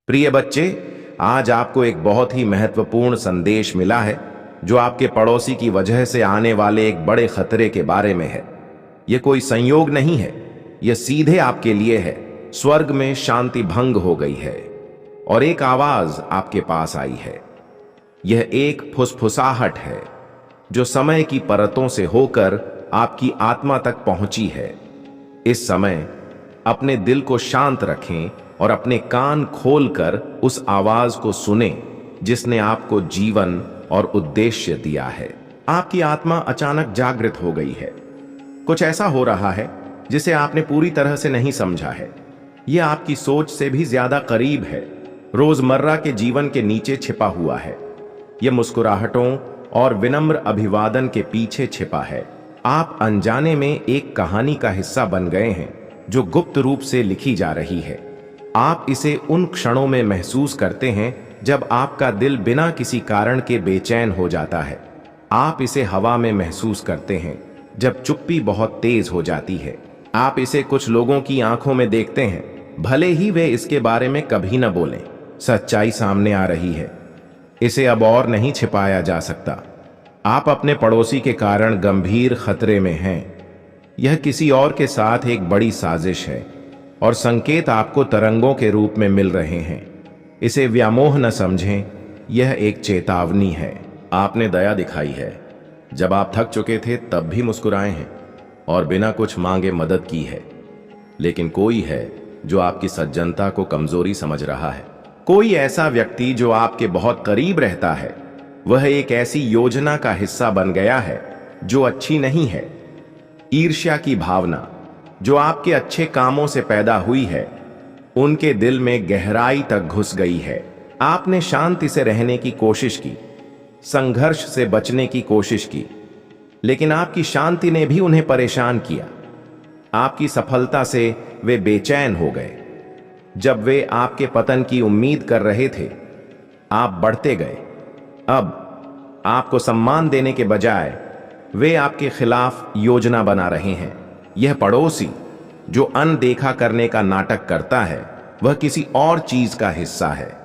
प्रिय बच्चे, आज आपको एक बहुत ही महत्वपूर्ण संदेश मिला है जो आपके पड़ोसी की वजह से आने वाले एक बड़े खतरे के बारे में है। यह कोई संयोग नहीं है, यह सीधे आपके लिए है। स्वर्ग में शांति भंग हो गई है और एक आवाज आपके पास आई है। यह एक फुसफुसाहट है जो समय की परतों से होकर आपकी आत्मा तक पहुंची है। इस समय अपने दिल को शांत रखें और अपने कान खोलकर उस आवाज को सुने जिसने आपको जीवन और उद्देश्य दिया है। आपकी आत्मा अचानक जागृत हो गई है। कुछ ऐसा हो रहा है जिसे आपने पूरी तरह से नहीं समझा है। यह आपकी सोच से भी ज्यादा करीब है, रोजमर्रा के जीवन के नीचे छिपा हुआ है। यह मुस्कुराहटों और विनम्र अभिवादन के पीछे छिपा है। आप अनजाने में एक कहानी का हिस्सा बन गए हैं जो गुप्त रूप से लिखी जा रही है। आप इसे उन क्षणों में महसूस करते हैं जब आपका दिल बिना किसी कारण के बेचैन हो जाता है। आप इसे हवा में महसूस करते हैं जब चुप्पी बहुत तेज हो जाती है। आप इसे कुछ लोगों की आंखों में देखते हैं, भले ही वे इसके बारे में कभी न बोलें। सच्चाई सामने आ रही है, इसे अब और नहीं छिपाया जा सकता। आप अपने पड़ोसी के कारण गंभीर खतरे में हैं। यह किसी और के साथ एक बड़ी साजिश है और संकेत आपको तरंगों के रूप में मिल रहे हैं। इसे व्यामोह न समझें, यह एक चेतावनी है। आपने दया दिखाई है, जब आप थक चुके थे तब भी मुस्कुराए हैं और बिना कुछ मांगे मदद की है। लेकिन कोई है जो आपकी सज्जनता को कमजोरी समझ रहा है। कोई ऐसा व्यक्ति जो आपके बहुत करीब रहता है, वह एक ऐसी योजना का हिस्सा बन गया है जो अच्छी नहीं है। ईर्ष्या की भावना जो आपके अच्छे कामों से पैदा हुई है, उनके दिल में गहराई तक घुस गई है। आपने शांति से रहने की कोशिश की, संघर्ष से बचने की कोशिश की, लेकिन आपकी शांति ने भी उन्हें परेशान किया। आपकी सफलता से वे बेचैन हो गए। जब वे आपके पतन की उम्मीद कर रहे थे, आप बढ़ते गए। अब आपको सम्मान देने के बजाय वे आपके खिलाफ योजना बना रहे हैं। यह पड़ोसी जो अनदेखा करने का नाटक करता है, वह किसी और चीज का हिस्सा है।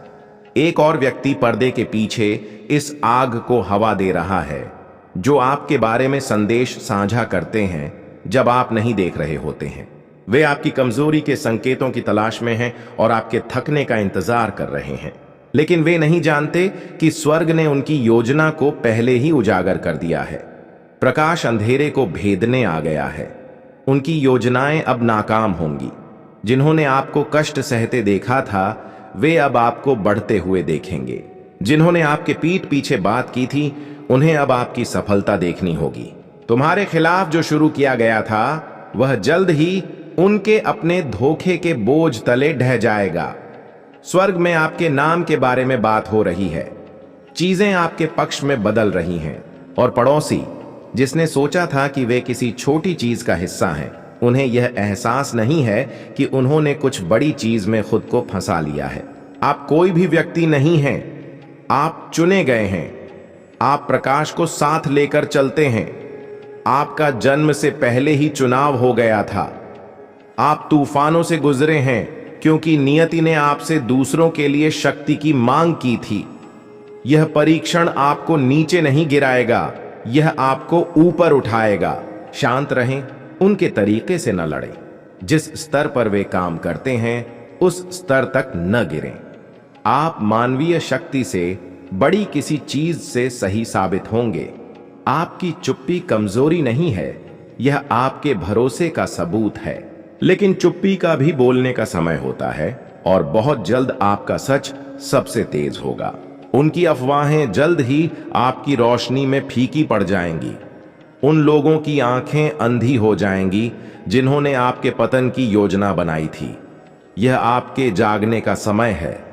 एक और व्यक्ति पर्दे के पीछे इस आग को हवा दे रहा है, जो आपके बारे में संदेश साझा करते हैं जब आप नहीं देख रहे होते हैं। वे आपकी कमजोरी के संकेतों की तलाश में हैं और आपके थकने का इंतजार कर रहे हैं। लेकिन वे नहीं जानते कि स्वर्ग ने उनकी योजना को पहले ही उजागर कर दिया है। प्रकाश अंधेरे को भेदने आ गया है। उनकी योजनाएं अब नाकाम होंगी। जिन्होंने आपको कष्ट सहते देखा था, वे अब आपको बढ़ते हुए देखेंगे। जिन्होंने आपके पीठ पीछे बात की थी, उन्हें अब आपकी सफलता देखनी होगी। तुम्हारे खिलाफ जो शुरू किया गया था, वह जल्द ही उनके अपने धोखे के बोझ तले ढह जाएगा। स्वर्ग में आपके नाम के बारे में बात हो रही है। चीजें आपके पक्ष में बदल रही हैं और पड़ोसी जिसने सोचा था कि वे किसी छोटी चीज का हिस्सा हैं, उन्हें यह एहसास नहीं है कि उन्होंने कुछ बड़ी चीज में खुद को फंसा लिया है। आप कोई भी व्यक्ति नहीं हैं, आप चुने गए हैं। आप प्रकाश को साथ लेकर चलते हैं। आपका जन्म से पहले ही चुनाव हो गया था। आप तूफानों से गुजरे हैं क्योंकि नियति ने आपसे दूसरों के लिए शक्ति की मांग की थी। यह परीक्षण आपको नीचे नहीं गिराएगा, यह आपको ऊपर उठाएगा। शांत रहें, उनके तरीके से न लड़ें। जिस स्तर पर वे काम करते हैं, उस स्तर तक न गिरें। आप मानवीय शक्ति से बड़ी किसी चीज से सही साबित होंगे। आपकी चुप्पी कमजोरी नहीं है, यह आपके भरोसे का सबूत है। लेकिन चुप्पी का भी बोलने का समय होता है और बहुत जल्द आपका सच सबसे तेज होगा। उनकी अफवाहें जल्द ही आपकी रोशनी में फीकी पड़ जाएंगी। उन लोगों की आंखें अंधी हो जाएंगी जिन्होंने आपके पतन की योजना बनाई थी। यह आपके जागने का समय है।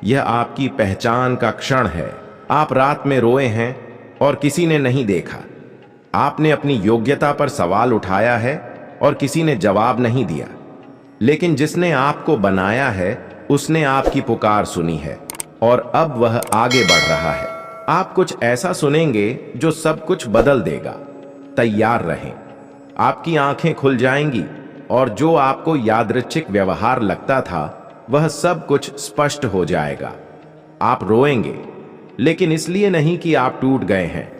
यह आपकी पहचान का क्षण है। आप रात में रोए हैं और किसी ने नहीं देखा। आपने अपनी योग्यता पर सवाल उठाया है और किसी ने जवाब नहीं दिया। लेकिन जिसने आपको बनाया है, उसने आपकी पुकार सुनी है और अब वह आगे बढ़ रहा है। आप कुछ ऐसा सुनेंगे जो सब कुछ बदल देगा। तैयार रहें। आपकी आंखें खुल जाएंगी और जो आपको यादृच्छिक व्यवहार लगता था, वह सब कुछ स्पष्ट हो जाएगा। आप रोएंगे, लेकिन इसलिए नहीं कि आप टूट गए हैं,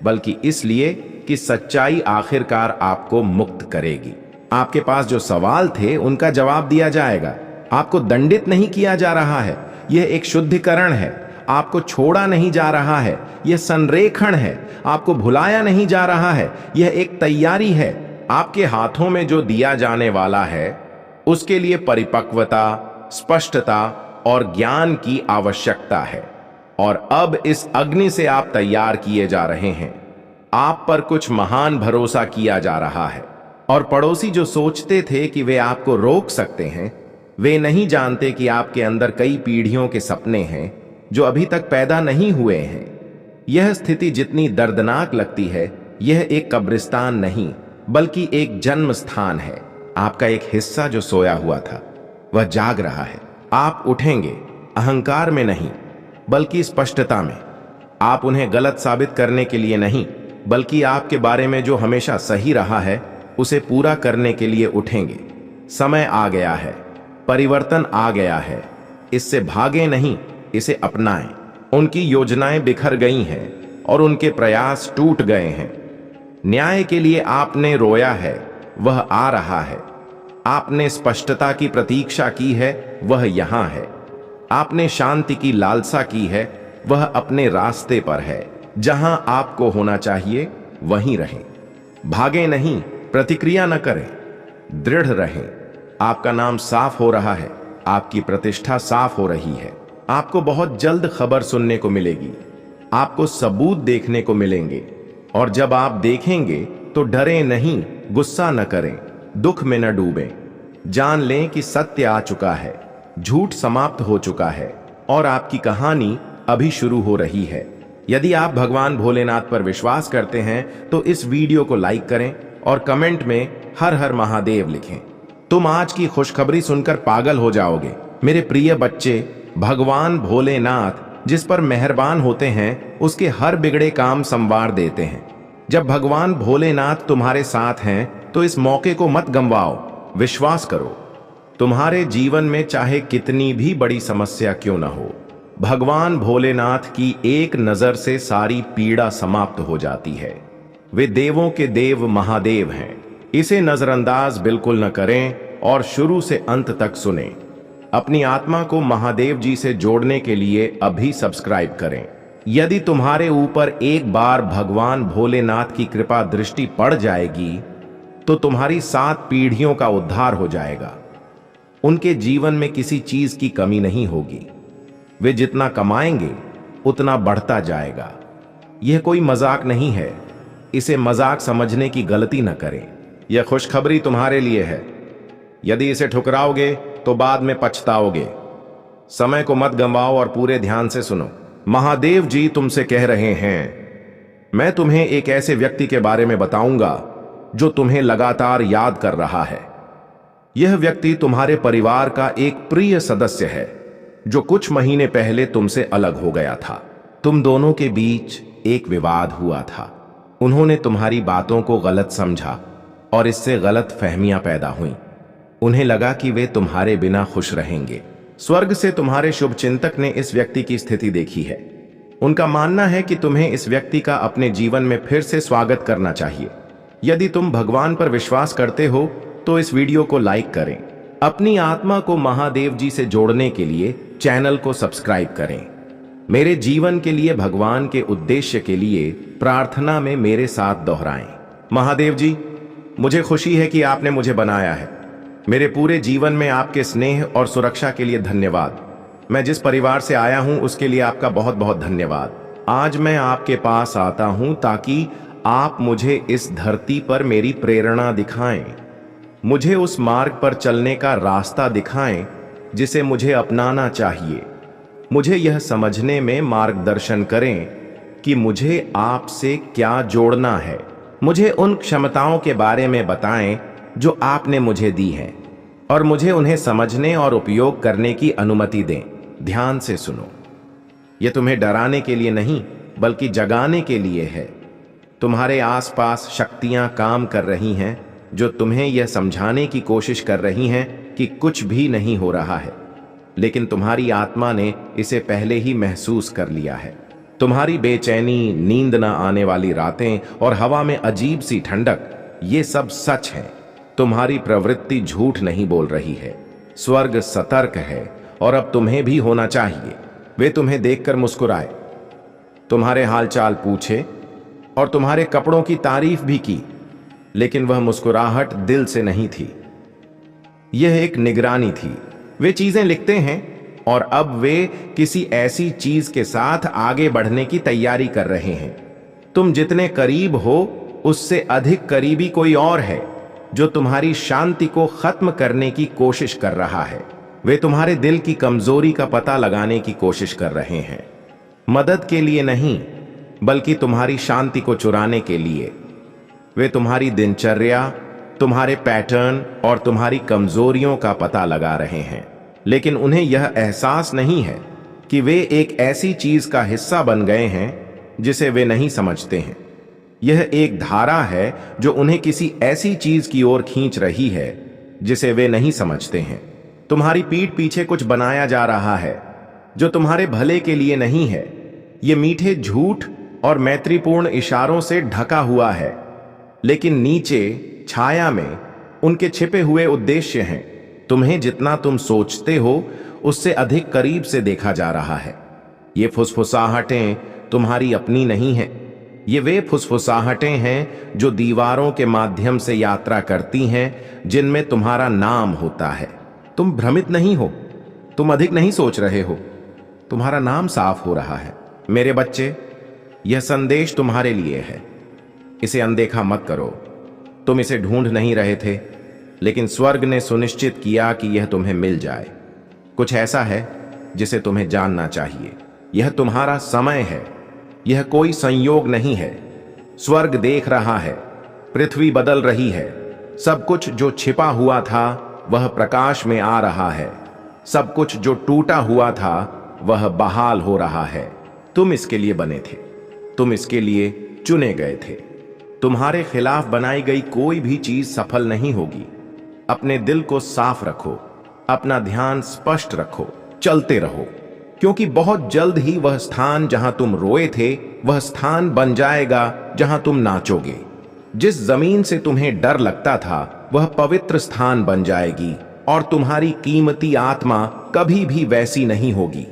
बल्कि इसलिए कि सच्चाई आखिरकार आपको मुक्त करेगी। आपके पास जो सवाल थे उनका जवाब दिया जाएगा। आपको दंडित नहीं किया जा रहा है, यह एक शुद्धिकरण है। आपको छोड़ा नहीं जा रहा है, यह संरेखण है। आपको भुलाया नहीं जा रहा है, यह एक तैयारी है। आपके हाथों में जो दिया जाने वाला है उसके लिए परिपक्वता, स्पष्टता और ज्ञान की आवश्यकता है। और अब इस अग्नि से आप तैयार किए जा रहे हैं। आप पर कुछ महान भरोसा किया जा रहा है। और पड़ोसी जो सोचते थे कि वे आपको रोक सकते हैं, वे नहीं जानते कि आपके अंदर कई पीढ़ियों के सपने हैं जो अभी तक पैदा नहीं हुए हैं। यह स्थिति जितनी दर्दनाक लगती है, यह एक कब्रिस्तान नहीं बल्कि एक जन्म स्थान है। आपका एक हिस्सा जो सोया हुआ था वह जाग रहा है। आप उठेंगे, अहंकार में नहीं बल्कि स्पष्टता में। आप उन्हें गलत साबित करने के लिए नहीं, बल्कि आपके बारे में जो हमेशा सही रहा है उसे पूरा करने के लिए उठेंगे। समय आ गया है, परिवर्तन आ गया है। इससे भागे नहीं, इसे अपनाएं। उनकी योजनाएं बिखर गई हैं और उनके प्रयास टूट गए हैं। न्याय के लिए आपने रोया है, वह आ रहा है। आपने स्पष्टता की प्रतीक्षा की है, वह यहां है। आपने शांति की लालसा की है, वह अपने रास्ते पर है। जहां आपको होना चाहिए वहीं रहें। भागे नहीं, प्रतिक्रिया न करें, दृढ़ रहें। आपका नाम साफ हो रहा है, आपकी प्रतिष्ठा साफ हो रही है। आपको बहुत जल्द खबर सुनने को मिलेगी। आपको सबूत देखने को मिलेंगे। और जब आप देखेंगे तो डरें नहीं, गुस्सा न करें, दुख में न डूबें। जान लें कि सत्य आ चुका है, झूठ समाप्त हो चुका है और आपकी कहानी अभी शुरू हो रही है। यदि आप भगवान भोलेनाथ पर विश्वास करते हैं तो इस वीडियो को लाइक करें और कमेंट में हर हर महादेव लिखें। तुम आज की खुशखबरी सुनकर पागल हो जाओगे। मेरे प्रिय बच्चे, भगवान भोलेनाथ जिस पर मेहरबान होते हैं उसके हर बिगड़े काम संवार देते हैं। जब भगवान भोलेनाथ तुम्हारे साथ हैं तो इस मौके को मत गंवाओ। विश्वास करो, तुम्हारे जीवन में चाहे कितनी भी बड़ी समस्या क्यों न हो, भगवान भोलेनाथ की एक नजर से सारी पीड़ा समाप्त हो जाती है। वे देवों के देव महादेव हैं। इसे नजरअंदाज बिल्कुल न करें और शुरू से अंत तक सुनें। अपनी आत्मा को महादेव जी से जोड़ने के लिए अभी सब्सक्राइब करें। यदि तुम्हारे ऊपर एक बार भगवान भोलेनाथ की कृपा दृष्टि पड़ जाएगी तो तुम्हारी 7 पीढ़ियों का उद्धार हो जाएगा। उनके जीवन में किसी चीज की कमी नहीं होगी। वे जितना कमाएंगे उतना बढ़ता जाएगा। यह कोई मजाक नहीं है, इसे मजाक समझने की गलती न करें। यह खुशखबरी तुम्हारे लिए है। यदि इसे ठुकराओगे तो बाद में पछताओगे। समय को मत गंवाओ और पूरे ध्यान से सुनो। महादेव जी तुमसे कह रहे हैं, मैं तुम्हें एक ऐसे व्यक्ति के बारे में बताऊंगा जो तुम्हें लगातार याद कर रहा है। यह व्यक्ति तुम्हारे परिवार का एक प्रिय सदस्य है जो कुछ महीने पहले तुमसे अलग हो गया था। तुम दोनों के बीच एक विवाद हुआ था। उन्होंने तुम्हारी बातों को गलत समझा और इससे गलत फहमियां पैदा हुईं। उन्हें लगा कि वे तुम्हारे बिना खुश रहेंगे। स्वर्ग से तुम्हारे शुभचिंतक ने इस व्यक्ति की स्थिति देखी है। उनका मानना है कि तुम्हें इस व्यक्ति का अपने जीवन में फिर से स्वागत करना चाहिए। यदि तुम भगवान पर विश्वास करते हो तो इस वीडियो को लाइक करें। अपनी आत्मा को महादेव जी से जोड़ने के लिए चैनल को सब्सक्राइब करें। मेरे जीवन के लिए भगवान के उद्देश्य के लिए प्रार्थना में मेरे साथ दोहराएं। महादेव जी, मुझे खुशी है कि आपने मुझे बनाया है। मेरे पूरे जीवन में आपके स्नेह और सुरक्षा के लिए धन्यवाद। मैं जिस परिवार से आया हूं उसके लिए आपका बहुत बहुत धन्यवाद। आज मैं आपके पास आता हूं ताकि आप मुझे इस धरती पर मेरी प्रेरणा दिखाएं। मुझे उस मार्ग पर चलने का रास्ता दिखाएं जिसे मुझे अपनाना चाहिए। मुझे यह समझने में मार्गदर्शन करें कि मुझे आपसे क्या जोड़ना है। मुझे उन क्षमताओं के बारे में बताएं जो आपने मुझे दी हैं और मुझे उन्हें समझने और उपयोग करने की अनुमति दें। ध्यान से सुनो। यह तुम्हें डराने के लिए नहीं बल्कि जगाने के लिए है। तुम्हारे आसपास शक्तियां काम कर रही हैं जो तुम्हें यह समझाने की कोशिश कर रही हैं कि कुछ भी नहीं हो रहा है। लेकिन तुम्हारी आत्मा ने इसे पहले ही महसूस कर लिया है। तुम्हारी बेचैनी, नींद न आने वाली रातें और हवा में अजीब सी ठंडक, ये सब सच है। तुम्हारी प्रवृत्ति झूठ नहीं बोल रही है। स्वर्ग सतर्क है और अब तुम्हें भी होना चाहिए। वे तुम्हें देखकर मुस्कुराए, तुम्हारे हालचाल पूछे और तुम्हारे कपड़ों की तारीफ भी की, लेकिन वह मुस्कुराहट दिल से नहीं थी। यह एक निगरानी थी। वे चीजें लिखते हैं और अब वे किसी ऐसी चीज के साथ आगे बढ़ने की तैयारी कर रहे हैं। तुम जितने करीब हो उससे अधिक करीबी कोई और है जो तुम्हारी शांति को खत्म करने की कोशिश कर रहा है। वे तुम्हारे दिल की कमजोरी का पता लगाने की कोशिश कर रहे हैं, मदद के लिए नहीं बल्कि तुम्हारी शांति को चुराने के लिए। वे तुम्हारी दिनचर्या, तुम्हारे पैटर्न और तुम्हारी कमजोरियों का पता लगा रहे हैं, लेकिन उन्हें यह एहसास नहीं है कि वे एक ऐसी चीज का हिस्सा बन गए हैं जिसे वे नहीं समझते हैं। यह एक धारा है जो उन्हें किसी ऐसी चीज की ओर खींच रही है जिसे वे नहीं समझते हैं। तुम्हारी पीठ पीछे कुछ बनाया जा रहा है जो तुम्हारे भले के लिए नहीं है। यह मीठे झूठ और मैत्रीपूर्ण इशारों से ढका हुआ है, लेकिन नीचे छाया में उनके छिपे हुए उद्देश्य हैं। तुम्हें जितना तुम सोचते हो उससे अधिक करीब से देखा जा रहा है। ये फुसफुसाहटें तुम्हारी अपनी नहीं हैं। ये वे फुसफुसाहटें हैं जो दीवारों के माध्यम से यात्रा करती हैं, जिनमें तुम्हारा नाम होता है। तुम भ्रमित नहीं हो, तुम अधिक नहीं सोच रहे हो, तुम्हारा नाम साफ हो रहा है। मेरे बच्चे, यह संदेश तुम्हारे लिए है। इसे अनदेखा मत करो। तुम इसे ढूंढ नहीं रहे थे, लेकिन स्वर्ग ने सुनिश्चित किया कि यह तुम्हें मिल जाए। कुछ ऐसा है जिसे तुम्हें जानना चाहिए। यह तुम्हारा समय है, यह कोई संयोग नहीं है। स्वर्ग देख रहा है, पृथ्वी बदल रही है। सब कुछ जो छिपा हुआ था वह प्रकाश में आ रहा है। सब कुछ जो टूटा हुआ था वह बहाल हो रहा है। तुम इसके लिए बने थे, तुम इसके लिए चुने गए थे। तुम्हारे खिलाफ बनाई गई कोई भी चीज सफल नहीं होगी। अपने दिल को साफ रखो, अपना ध्यान स्पष्ट रखो, चलते रहो, क्योंकि बहुत जल्द ही वह स्थान जहां तुम रोए थे वह स्थान बन जाएगा जहां तुम नाचोगे। जिस जमीन से तुम्हें डर लगता था वह पवित्र स्थान बन जाएगी और तुम्हारी कीमती आत्मा कभी भी वैसी नहीं होगी।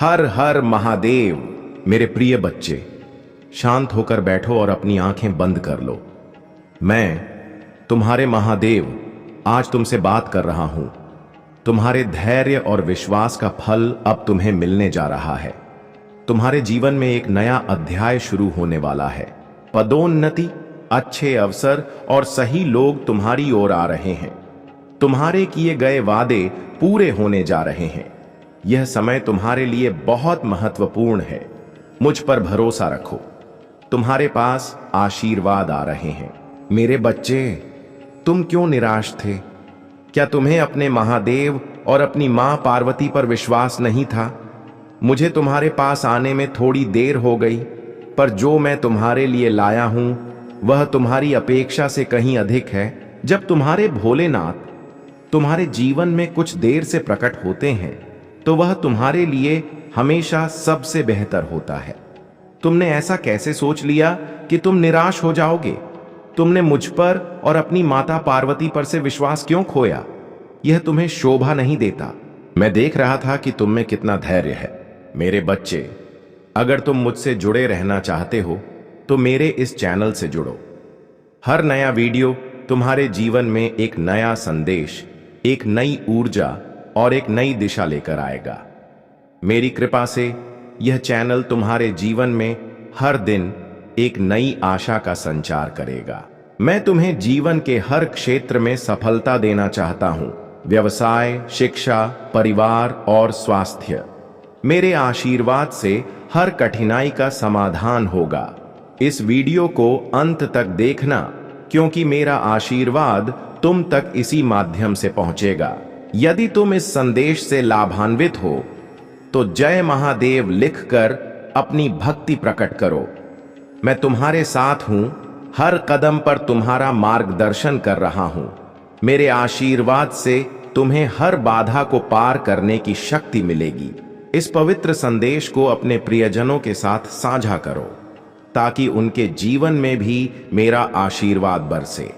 हर हर महादेव। मेरे प्रिय बच्चे, शांत होकर बैठो और अपनी आंखें बंद कर लो। मैं, तुम्हारे महादेव, आज तुमसे बात कर रहा हूं। तुम्हारे धैर्य और विश्वास का फल अब तुम्हें मिलने जा रहा है। तुम्हारे जीवन में एक नया अध्याय शुरू होने वाला है। पदोन्नति, अच्छे अवसर और सही लोग तुम्हारी ओर आ रहे हैं। तुम्हारे किए गए वादे पूरे होने जा रहे हैं। यह समय तुम्हारे लिए बहुत महत्वपूर्ण है। मुझ पर भरोसा रखो, तुम्हारे पास आशीर्वाद आ रहे हैं। मेरे बच्चे, तुम क्यों निराश थे? क्या तुम्हें अपने महादेव और अपनी मां पार्वती पर विश्वास नहीं था? मुझे तुम्हारे पास आने में थोड़ी देर हो गई, पर जो मैं तुम्हारे लिए लाया हूं वह तुम्हारी अपेक्षा से कहीं अधिक है। जब तुम्हारे भोलेनाथ तुम्हारे जीवन में कुछ देर से प्रकट होते हैं तो वह तुम्हारे लिए हमेशा सबसे बेहतर होता है। तुमने ऐसा कैसे सोच लिया कि तुम निराश हो जाओगे? तुमने मुझ पर और अपनी माता पार्वती पर से विश्वास क्यों खोया? यह तुम्हें शोभा नहीं देता। मैं देख रहा था कि तुम में कितना धैर्य है। मेरे बच्चे, अगर तुम मुझसे जुड़े रहना चाहते हो तो मेरे इस चैनल से जुड़ो। हर नया वीडियो तुम्हारे जीवन में एक नया संदेश, एक नई ऊर्जा और एक नई दिशा लेकर आएगा। मेरी कृपा से यह चैनल तुम्हारे जीवन में हर दिन एक नई आशा का संचार करेगा। मैं तुम्हें जीवन के हर क्षेत्र में सफलता देना चाहता हूं। व्यवसाय, शिक्षा, परिवार और स्वास्थ्य। मेरे आशीर्वाद से हर कठिनाई का समाधान होगा। इस वीडियो को अंत तक देखना, क्योंकि मेरा आशीर्वाद तुम तक इसी माध्यम से पहुंचेगा। यदि तुम इस संदेश से लाभान्वित हो तो जय महादेव लिखकर अपनी भक्ति प्रकट करो। मैं तुम्हारे साथ हूं, हर कदम पर तुम्हारा मार्गदर्शन कर रहा हूं। मेरे आशीर्वाद से तुम्हें हर बाधा को पार करने की शक्ति मिलेगी। इस पवित्र संदेश को अपने प्रियजनों के साथ साझा करो ताकि उनके जीवन में भी मेरा आशीर्वाद बरसे।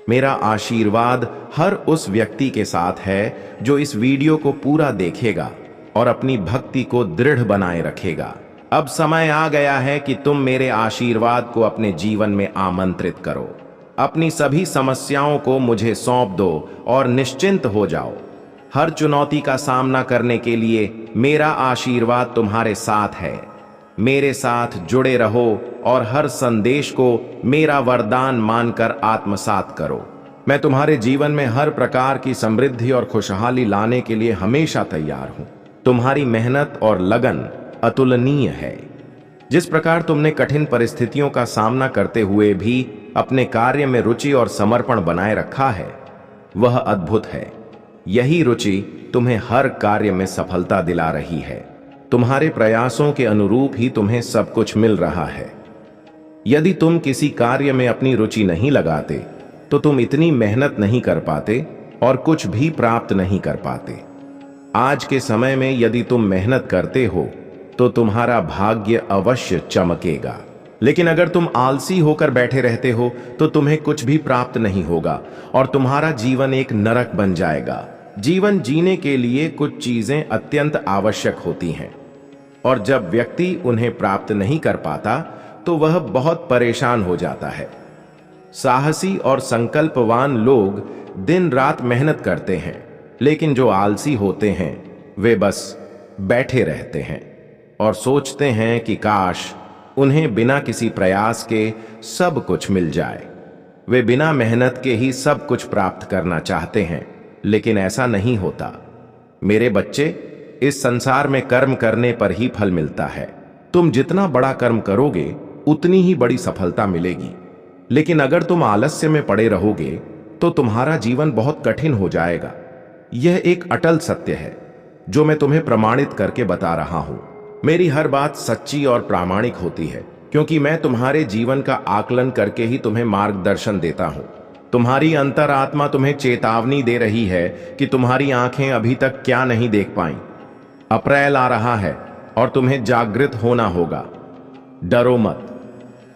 मेरा आशीर्वाद हर उस व्यक्ति के साथ है जो इस वीडियो को पूरा देखेगा और अपनी भक्ति को दृढ़ बनाए रखेगा। अब समय आ गया है कि तुम मेरे आशीर्वाद को अपने जीवन में आमंत्रित करो। अपनी सभी समस्याओं को मुझे सौंप दो और निश्चिंत हो जाओ। हर चुनौती का सामना करने के लिए मेरा आशीर्वाद तुम्हारे साथ है। मेरे साथ जुड़े रहो और हर संदेश को मेरा वरदान मानकर आत्मसात करो। मैं तुम्हारे जीवन में हर प्रकार की समृद्धि और खुशहाली लाने के लिए हमेशा तैयार हूं। तुम्हारी मेहनत और लगन अतुलनीय है। जिस प्रकार तुमने कठिन परिस्थितियों का सामना करते हुए भी अपने कार्य में रुचि और समर्पण बनाए रखा है, वह अद्भुत है। यही रुचि तुम्हें हर कार्य में सफलता दिला रही है। तुम्हारे प्रयासों के अनुरूप ही तुम्हें सब कुछ मिल रहा है। यदि तुम किसी कार्य में अपनी रुचि नहीं लगाते तो तुम इतनी मेहनत नहीं कर पाते और कुछ भी प्राप्त नहीं कर पाते। आज के समय में यदि तुम मेहनत करते हो तो तुम्हारा भाग्य अवश्य चमकेगा। लेकिन अगर तुम आलसी होकर बैठे रहते हो तो तुम्हें कुछ भी प्राप्त नहीं होगा और तुम्हारा जीवन एक नरक बन जाएगा। जीवन जीने के लिए कुछ चीजें अत्यंत आवश्यक होती हैं और जब व्यक्ति उन्हें प्राप्त नहीं कर पाता तो वह बहुत परेशान हो जाता है। साहसी और संकल्पवान लोग दिन रात मेहनत करते हैं, लेकिन जो आलसी होते हैं वे बस बैठे रहते हैं और सोचते हैं कि काश उन्हें बिना किसी प्रयास के सब कुछ मिल जाए। वे बिना मेहनत के ही सब कुछ प्राप्त करना चाहते हैं, लेकिन ऐसा नहीं होता। मेरे बच्चे, इस संसार में कर्म करने पर ही फल मिलता है। तुम जितना बड़ा कर्म करोगे उतनी ही बड़ी सफलता मिलेगी। लेकिन अगर तुम आलस्य में पड़े रहोगे तो तुम्हारा जीवन बहुत कठिन हो जाएगा। यह एक अटल सत्य है जो मैं तुम्हें प्रमाणित करके बता रहा हूं। मेरी हर बात सच्ची और प्रामाणिक होती है क्योंकि मैं तुम्हारे जीवन का आकलन करके ही तुम्हें मार्गदर्शन देता हूं। तुम्हारी अंतरात्मा तुम्हें चेतावनी दे रही है कि तुम्हारी आंखें अभी तक क्या नहीं देख पाईं। अप्रैल आ रहा है और तुम्हें जागृत होना होगा। डरो मत।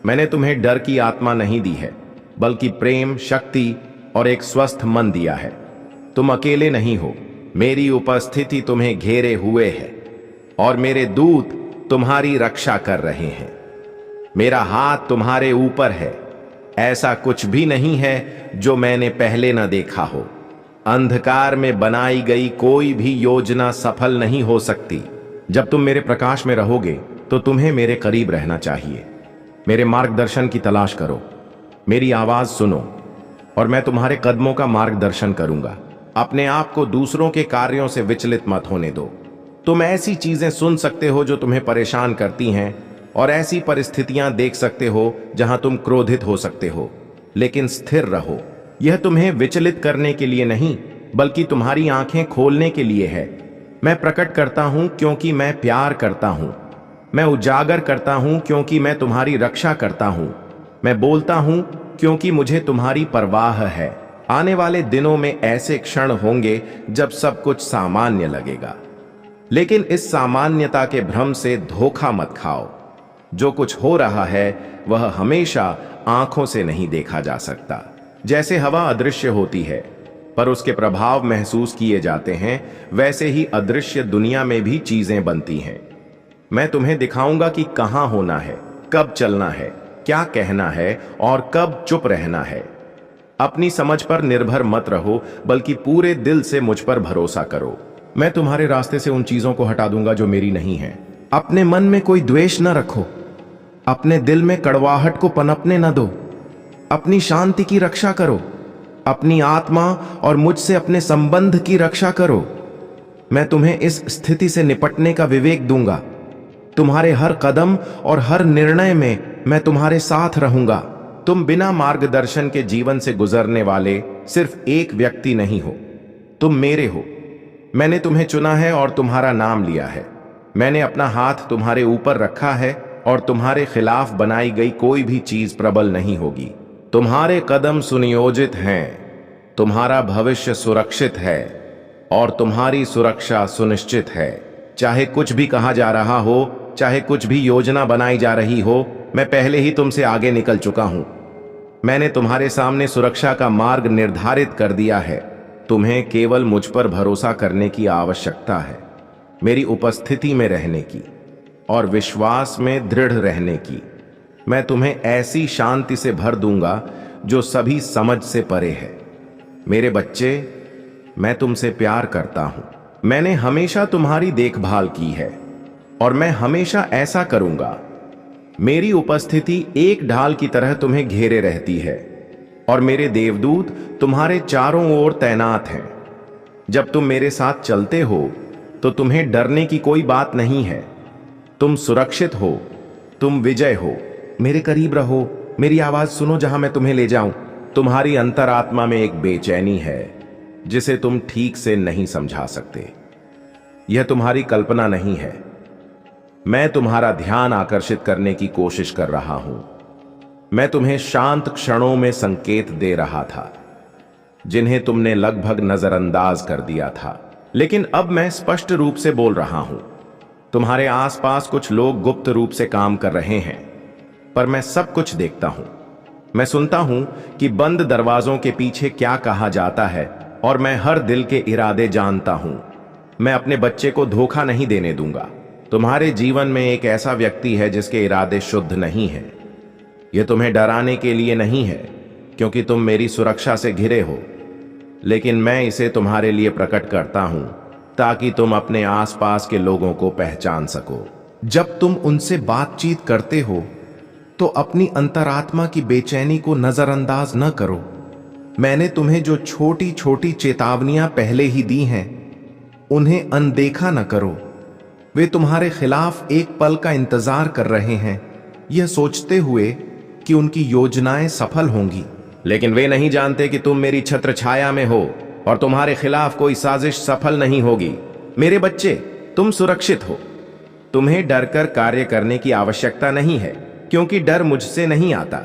मैंने तुम्हें डर की आत्मा नहीं दी है, बल्कि प्रेम, शक्ति और एक स्वस्थ मन दिया है। तुम अकेले नहीं हो। मेरी उपस्थिति तुम्हें घेरे हुए है और मेरे दूत तुम्हारी रक्षा कर रहे हैं। मेरा हाथ तुम्हारे ऊपर है। ऐसा कुछ भी नहीं है जो मैंने पहले न देखा हो। अंधकार में बनाई गई कोई भी योजना सफल नहीं हो सकती। जब तुम मेरे प्रकाश में रहोगे तो तुम्हें मेरे करीब रहना चाहिए। मेरे मार्गदर्शन की तलाश करो, मेरी आवाज सुनो और मैं तुम्हारे कदमों का मार्गदर्शन करूंगा। अपने आप को दूसरों के कार्यों से विचलित मत होने दो। तुम ऐसी चीजें सुन सकते हो जो तुम्हें परेशान करती हैं और ऐसी परिस्थितियां देख सकते हो जहां तुम क्रोधित हो सकते हो, लेकिन स्थिर रहो। यह तुम्हें विचलित करने के लिए नहीं, बल्कि तुम्हारी आंखें खोलने के लिए है। मैं प्रकट करता हूं क्योंकि मैं प्यार करता हूं। मैं उजागर करता हूं क्योंकि मैं तुम्हारी रक्षा करता हूं। मैं बोलता हूं क्योंकि मुझे तुम्हारी परवाह है। आने वाले दिनों में ऐसे क्षण होंगे जब सब कुछ सामान्य लगेगा, लेकिन इस सामान्यता के भ्रम से धोखा मत खाओ। जो कुछ हो रहा है वह हमेशा आंखों से नहीं देखा जा सकता। जैसे हवा अदृश्य होती है पर उसके प्रभाव महसूस किए जाते हैं, वैसे ही अदृश्य दुनिया में भी चीजें बनती हैं। मैं तुम्हें दिखाऊंगा कि कहां होना है, कब चलना है, क्या कहना है और कब चुप रहना है। अपनी समझ पर निर्भर मत रहो, बल्कि पूरे दिल से मुझ पर भरोसा करो। मैं तुम्हारे रास्ते से उन चीजों को हटा दूंगा जो मेरी नहीं है। अपने मन में कोई द्वेष न रखो। अपने दिल में कड़वाहट को पनपने न दो। अपनी शांति की रक्षा करो। अपनी आत्मा और मुझसे अपने संबंध की रक्षा करो। मैं तुम्हें इस स्थिति से निपटने का विवेक दूंगा। तुम्हारे हर कदम और हर निर्णय में मैं तुम्हारे साथ रहूंगा। तुम बिना मार्गदर्शन के जीवन से गुजरने वाले सिर्फ एक व्यक्ति नहीं हो, तुम मेरे हो। मैंने तुम्हें चुना है और तुम्हारा नाम लिया है। मैंने अपना हाथ तुम्हारे ऊपर रखा है और तुम्हारे खिलाफ बनाई गई कोई भी चीज प्रबल नहीं होगी। तुम्हारे कदम सुनियोजित हैं। तुम्हारा भविष्य सुरक्षित है। और तुम्हारी सुरक्षा सुनिश्चित है। चाहे कुछ भी कहा जा रहा हो, चाहे कुछ भी योजना बनाई जा रही हो, मैं पहले ही तुमसे आगे निकल चुका हूं। मैंने तुम्हारे सामने सुरक्षा का मार्ग निर्धारित कर दिया है। तुम्हें केवल मुझ पर भरोसा करने की आवश्यकता है, मेरी उपस्थिति में रहने की और विश्वास में दृढ़ रहने की। मैं तुम्हें ऐसी शांति से भर दूंगा जो सभी समझ से परे है। मेरे बच्चे, मैं तुमसे प्यार करता हूं। मैंने हमेशा तुम्हारी देखभाल की है और मैं हमेशा ऐसा करूंगा। मेरी उपस्थिति एक ढाल की तरह तुम्हें घेरे रहती है और मेरे देवदूत तुम्हारे चारों ओर तैनात हैं। जब तुम मेरे साथ चलते हो तो तुम्हें डरने की कोई बात नहीं है। तुम सुरक्षित हो, तुम विजय हो। मेरे करीब रहो, मेरी आवाज सुनो जहां मैं तुम्हें ले जाऊं। तुम्हारी अंतरात्मा में एक बेचैनी है जिसे तुम ठीक से नहीं समझा सकते। यह तुम्हारी कल्पना नहीं है। मैं तुम्हारा ध्यान आकर्षित करने की कोशिश कर रहा हूं। मैं तुम्हें शांत क्षणों में संकेत दे रहा था जिन्हें तुमने लगभग नजरअंदाज कर दिया था, लेकिन अब मैं स्पष्ट रूप से बोल रहा हूं। तुम्हारे आसपास कुछ लोग गुप्त रूप से काम कर रहे हैं, पर मैं सब कुछ देखता हूं। मैं सुनता हूं कि बंद दरवाजों के पीछे क्या कहा जाता है और मैं हर दिल के इरादे जानता हूं। मैं अपने बच्चे को धोखा नहीं देने दूंगा। तुम्हारे जीवन में एक ऐसा व्यक्ति है जिसके इरादे शुद्ध नहीं हैं। यह तुम्हें डराने के लिए नहीं है, क्योंकि तुम मेरी सुरक्षा से घिरे हो, लेकिन मैं इसे तुम्हारे लिए प्रकट करता हूं ताकि तुम अपने आसपास के लोगों को पहचान सको। जब तुम उनसे बातचीत करते हो तो अपनी अंतरात्मा की बेचैनी को नजरअंदाज न करो। मैंने तुम्हें जो छोटी छोटी चेतावनियां पहले ही दी हैं, उन्हें अनदेखा न करो। वे तुम्हारे खिलाफ एक पल का इंतजार कर रहे हैं, यह सोचते हुए कि उनकी योजनाएं सफल होंगी, लेकिन वे नहीं जानते कि तुम मेरी छत्र छाया में हो और तुम्हारे खिलाफ कोई साजिश सफल नहीं होगी। मेरे बच्चे, तुम सुरक्षित हो। तुम्हें डरकर कार्य करने की आवश्यकता नहीं है, क्योंकि डर मुझसे नहीं आता।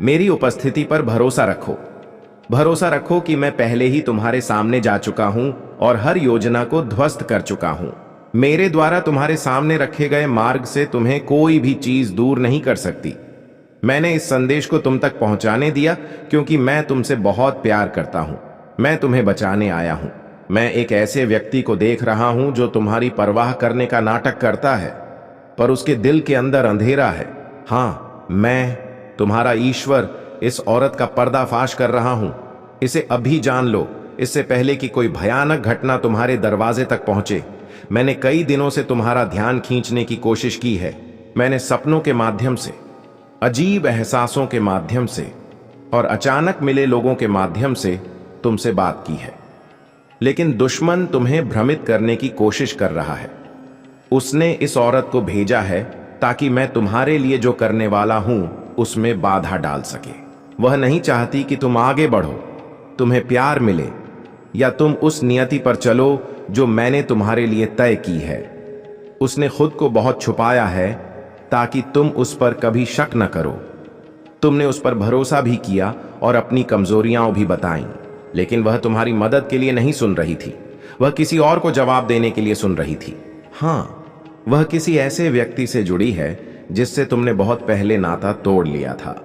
मेरी उपस्थिति पर भरोसा रखो। भरोसा रखो कि मैं पहले ही तुम्हारे सामने जा चुका हूं और हर योजना को ध्वस्त कर चुका हूं। मेरे द्वारा तुम्हारे सामने रखे गए मार्ग से तुम्हें कोई भी चीज दूर नहीं कर सकती। मैंने इस संदेश को तुम तक पहुंचाने दिया क्योंकि मैं तुमसे बहुत प्यार करता हूं। मैं तुम्हें बचाने आया हूं। मैं एक ऐसे व्यक्ति को देख रहा हूं जो तुम्हारी परवाह करने का नाटक करता है, पर उसके दिल के अंदर अंधेरा है। हाँ, मैं तुम्हारा ईश्वर इस औरत का पर्दाफाश कर रहा हूं। इसे अभी जान लो, इससे पहले कि कोई भयानक घटना तुम्हारे दरवाजे तक पहुंचे। मैंने कई दिनों से तुम्हारा ध्यान खींचने की कोशिश की है। मैंने सपनों के माध्यम से, अजीब एहसासों के माध्यम से और अचानक मिले लोगों के माध्यम से तुमसे बात की है, लेकिन दुश्मन तुम्हें भ्रमित करने की कोशिश कर रहा है। उसने इस औरत को भेजा है ताकि मैं तुम्हारे लिए जो करने वाला हूं उसमें बाधा डाल सके। वह नहीं चाहती कि तुम आगे बढ़ो, तुम्हें प्यार मिले या तुम उस नियति पर चलो जो मैंने तुम्हारे लिए तय की है। उसने खुद को बहुत छुपाया है ताकि तुम उस पर कभी शक न करो। तुमने उस पर भरोसा भी किया और अपनी कमजोरियां भी बताईं, लेकिन वह तुम्हारी मदद के लिए नहीं सुन रही थी। वह किसी और को जवाब देने के लिए सुन रही थी। हाँ, वह किसी ऐसे व्यक्ति से जुड़ी है जिससे तुमने बहुत पहले नाता तोड़ लिया था।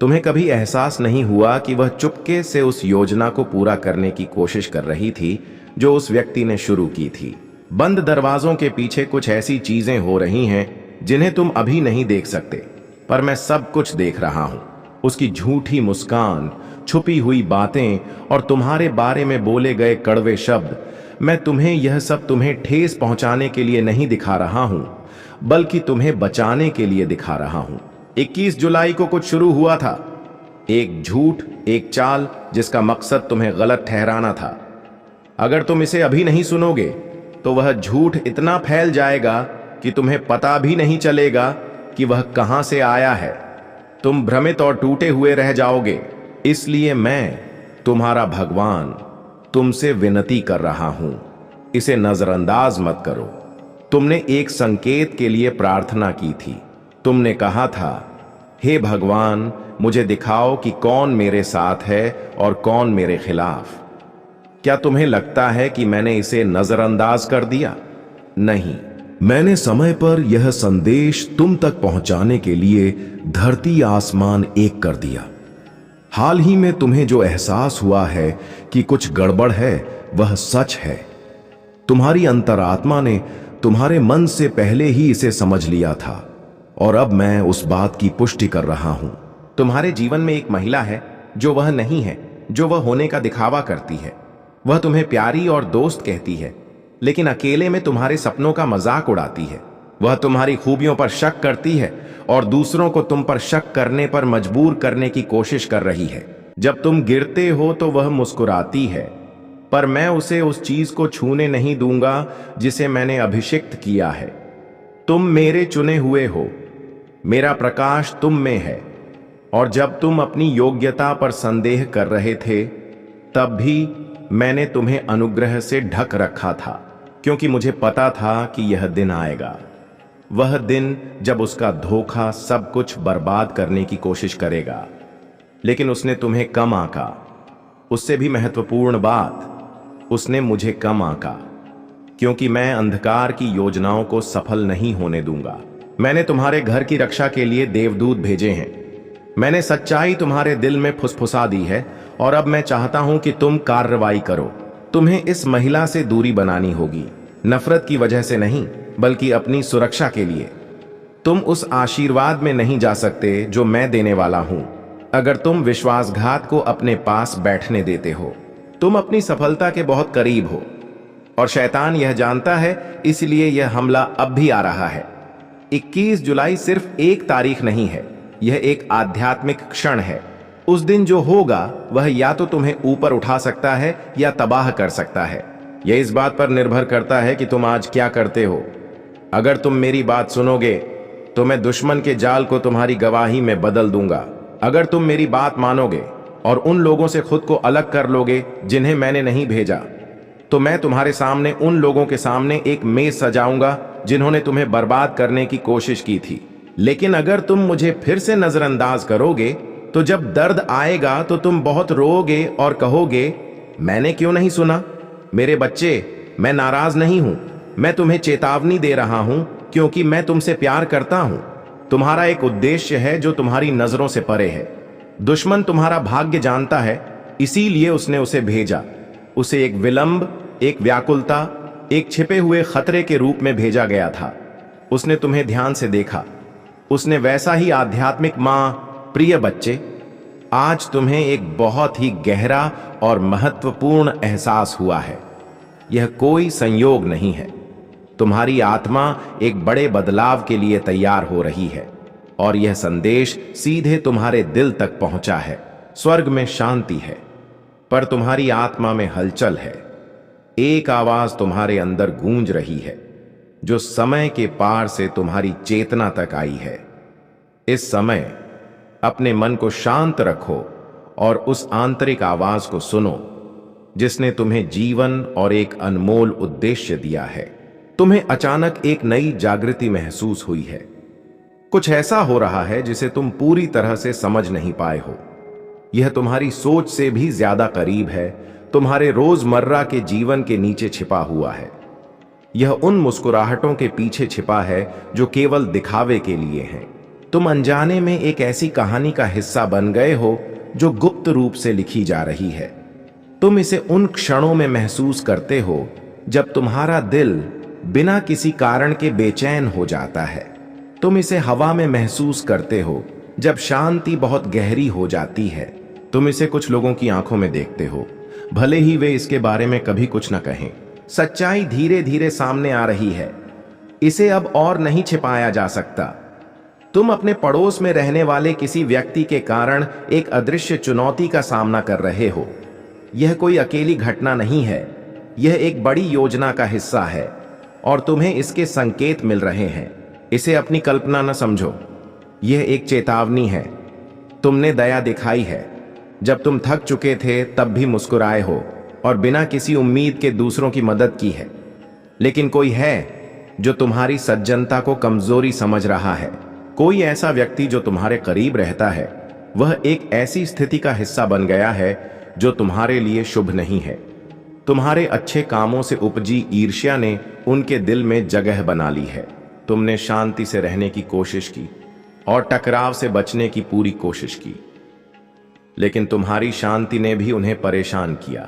तुम्हें कभी एहसास नहीं हुआ कि वह चुपके से उस योजना को पूरा करने की कोशिश कर रही थी जो उस व्यक्ति ने शुरू की थी। बंद दरवाजों के पीछे कुछ ऐसी चीजें हो रही हैं जिन्हें तुम अभी नहीं देख सकते, पर मैं सब कुछ देख रहा हूं। उसकी झूठी मुस्कान, छुपी हुई बातें और तुम्हारे बारे में बोले गए कड़वे शब्द। मैं तुम्हें यह सब तुम्हें ठेस पहुंचाने के लिए नहीं दिखा रहा हूं, बल्कि तुम्हें बचाने के लिए दिखा रहा हूं। 21 जुलाई को कुछ शुरू हुआ था, एक झूठ, एक चाल जिसका मकसद तुम्हें गलत ठहराना था। अगर तुम इसे अभी नहीं सुनोगे तो वह झूठ इतना फैल जाएगा कि तुम्हें पता भी नहीं चलेगा कि वह कहां से आया है। तुम भ्रमित और टूटे हुए रह जाओगे। इसलिए मैं, तुम्हारा भगवान, तुमसे विनती कर रहा हूं, इसे नजरअंदाज मत करो। तुमने एक संकेत के लिए प्रार्थना की थी। तुमने कहा था, हे भगवान, मुझे दिखाओ कि कौन मेरे साथ है और कौन मेरे खिलाफ। क्या तुम्हें लगता है कि मैंने इसे नजरअंदाज कर दिया? नहीं, मैंने समय पर यह संदेश तुम तक पहुंचाने के लिए धरती आसमान एक कर दिया। हाल ही में तुम्हें जो एहसास हुआ है कि कुछ गड़बड़ है, वह सच है। तुम्हारी अंतरात्मा ने तुम्हारे मन से पहले ही इसे समझ लिया था, और अब मैं उस बात की पुष्टि कर रहा हूं। तुम्हारे जीवन में एक महिला है जो वह नहीं है, जो वह होने का दिखावा करती है। वह तुम्हें प्यारी और दोस्त कहती है, लेकिन अकेले में तुम्हारे सपनों का मजाक उड़ाती है। वह तुम्हारी खूबियों पर शक करती है और दूसरों को तुम पर शक करने पर मजबूर करने की कोशिश कर रही है। जब तुम गिरते हो तो वह मुस्कुराती है, पर मैं उसे उस चीज को छूने नहीं दूंगा जिसे मैंने अभिषिक्त किया है। तुम मेरे चुने हुए हो, मेरा प्रकाश तुम में है, और जब तुम अपनी योग्यता पर संदेह कर रहे थे, तब भी मैंने तुम्हें अनुग्रह से ढक रखा था, क्योंकि मुझे पता था कि यह दिन आएगा, वह दिन जब उसका धोखा सब कुछ बर्बाद करने की कोशिश करेगा। लेकिन उसने तुम्हें कम आंका। उससे भी महत्वपूर्ण बात, उसने मुझे कम आंका, क्योंकि मैं अंधकार की योजनाओं को सफल नहीं होने दूंगा। मैंने तुम्हारे घर की रक्षा के लिए देवदूत भेजे हैं। मैंने सच्चाई तुम्हारे दिल में फुसफुसा दी है, और अब मैं चाहता हूं कि तुम कार्रवाई करो। तुम्हें इस महिला से दूरी बनानी होगी, नफरत की वजह से नहीं, बल्कि अपनी सुरक्षा के लिए। तुम उस आशीर्वाद में नहीं जा सकते जो मैं देने वाला हूं, अगर तुम विश्वासघात को अपने पास बैठने देते हो। तुम अपनी सफलता के बहुत करीब हो, और शैतान यह जानता है, इसलिए यह हमला अब भी आ रहा है। 21 जुलाई सिर्फ एक तारीख नहीं है, यह एक आध्यात्मिक क्षण है। उस दिन जो होगा वह या तो तुम्हें ऊपर उठा सकता है या तबाह कर सकता है। यह इस बात पर निर्भर करता है कि तुम आज क्या करते हो। अगर तुम मेरी बात सुनोगे तो मैं दुश्मन के जाल को तुम्हारी गवाही में बदल दूंगा। अगर तुम मेरी बात मानोगे और उन लोगों से खुद को अलग कर लोगे जिन्हें मैंने नहीं भेजा, तो मैं तुम्हारे सामने उन लोगों के सामने एक मेज सजाऊंगा जिन्होंने तुम्हें बर्बाद करने की कोशिश की थी। लेकिन अगर तुम मुझे फिर से नजरअंदाज करोगे, तो जब दर्द आएगा तो तुम बहुत रोओगे और कहोगे, मैंने क्यों नहीं सुना। मेरे बच्चे, मैं नाराज नहीं हूं, मैं तुम्हें चेतावनी दे रहा हूं, क्योंकि मैं तुमसे प्यार करता हूं। तुम्हारा एक उद्देश्य है जो तुम्हारी नजरों से परे है। दुश्मन तुम्हारा भाग्य जानता है, इसीलिए उसने उसे भेजा। उसे एक विलंब, एक व्याकुलता, एक छिपे हुए खतरे के रूप में भेजा गया था। उसने तुम्हें ध्यान से देखा। उसने वैसा ही आध्यात्मिक मां, प्रिय बच्चे, आज तुम्हें एक बहुत ही गहरा और महत्वपूर्ण एहसास हुआ है। यह कोई संयोग नहीं है। तुम्हारी आत्मा एक बड़े बदलाव के लिए तैयार हो रही है, और यह संदेश सीधे तुम्हारे दिल तक पहुंचा है। स्वर्ग में शांति है, पर तुम्हारी आत्मा में हलचल है। एक आवाज तुम्हारे अंदर गूंज रही है, जो समय के पार से तुम्हारी चेतना तक आई है। इस समय अपने मन को शांत रखो और उस आंतरिक आवाज को सुनो, जिसने तुम्हें जीवन और एक अनमोल उद्देश्य दिया है। तुम्हें अचानक एक नई जागृति महसूस हुई है। कुछ ऐसा हो रहा है जिसे तुम पूरी तरह से समझ नहीं पाए हो। यह तुम्हारी सोच से भी ज्यादा करीब है, तुम्हारे रोजमर्रा के जीवन के नीचे छिपा हुआ है। यह उन मुस्कुराहटों के पीछे छिपा है जो केवल दिखावे के लिए हैं। तुम अनजाने में एक ऐसी कहानी का हिस्सा बन गए हो जो गुप्त रूप से लिखी जा रही है। तुम इसे उन क्षणों में महसूस करते हो जब तुम्हारा दिल बिना किसी कारण के बेचैन हो जाता है। तुम इसे हवा में महसूस करते हो जब शांति बहुत गहरी हो जाती है। तुम इसे कुछ लोगों की आंखों में देखते हो, भले ही वे इसके बारे में कभी कुछ न कहें। सच्चाई धीरे धीरे सामने आ रही है। इसे अब और नहीं छिपाया जा सकता। तुम अपने पड़ोस में रहने वाले किसी व्यक्ति के कारण एक अदृश्य चुनौती का सामना कर रहे हो। यह कोई अकेली घटना नहीं है, यह एक बड़ी योजना का हिस्सा है, और तुम्हें इसके संकेत मिल रहे हैं। इसे अपनी कल्पना न समझो, यह एक चेतावनी है। तुमने दया दिखाई है। जब तुम थक चुके थे तब भी मुस्कुराए हो और बिना किसी उम्मीद के दूसरों की मदद की है। लेकिन कोई है जो तुम्हारी सज्जनता को कमजोरी समझ रहा है। कोई ऐसा व्यक्ति जो तुम्हारे करीब रहता है, वह एक ऐसी स्थिति का हिस्सा बन गया है जो तुम्हारे लिए शुभ नहीं है। तुम्हारे अच्छे कामों से उपजी ईर्ष्या ने उनके दिल में जगह बना ली है। तुमने शांति से रहने की कोशिश की और टकराव से बचने की पूरी कोशिश की, लेकिन तुम्हारी शांति ने भी उन्हें परेशान किया।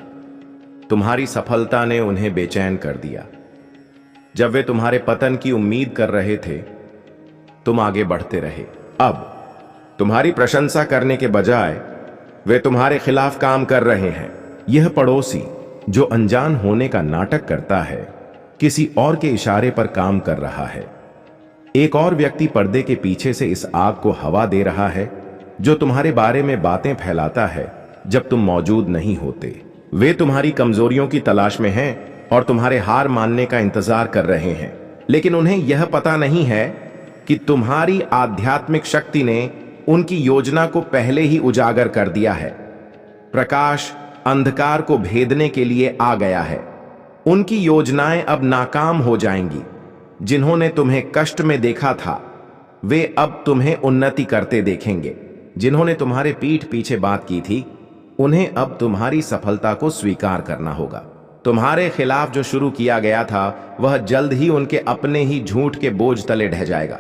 तुम्हारी सफलता ने उन्हें बेचैन कर दिया। जब वे तुम्हारे पतन की उम्मीद कर रहे थे, तुम आगे बढ़ते रहे। अब तुम्हारी प्रशंसा करने के बजाय वे तुम्हारे खिलाफ काम कर रहे हैं। यह पड़ोसी जो अनजान होने का नाटक करता है, किसी और के इशारे पर काम कर रहा है। एक और व्यक्ति पर्दे के पीछे से इस आग को हवा दे रहा है जो तुम्हारे बारे में बातें फैलाता है जब तुम मौजूद नहीं होते। वे तुम्हारी कमजोरियों की तलाश में हैं और तुम्हारे हार मानने का इंतजार कर रहे हैं, लेकिन उन्हें यह पता नहीं है कि तुम्हारी आध्यात्मिक शक्ति ने उनकी योजना को पहले ही उजागर कर दिया है। प्रकाश अंधकार को भेदने के लिए आ गया है। उनकी योजनाएं अब नाकाम हो जाएंगी। जिन्होंने तुम्हें कष्ट में देखा था, वे अब तुम्हें उन्नति करते देखेंगे। जिन्होंने तुम्हारे पीठ पीछे बात की थी, उन्हें अब तुम्हारी सफलता को स्वीकार करना होगा। तुम्हारे खिलाफ जो शुरू किया गया था, वह जल्द ही उनके अपने ही झूठ के बोझ तले ढह जाएगा।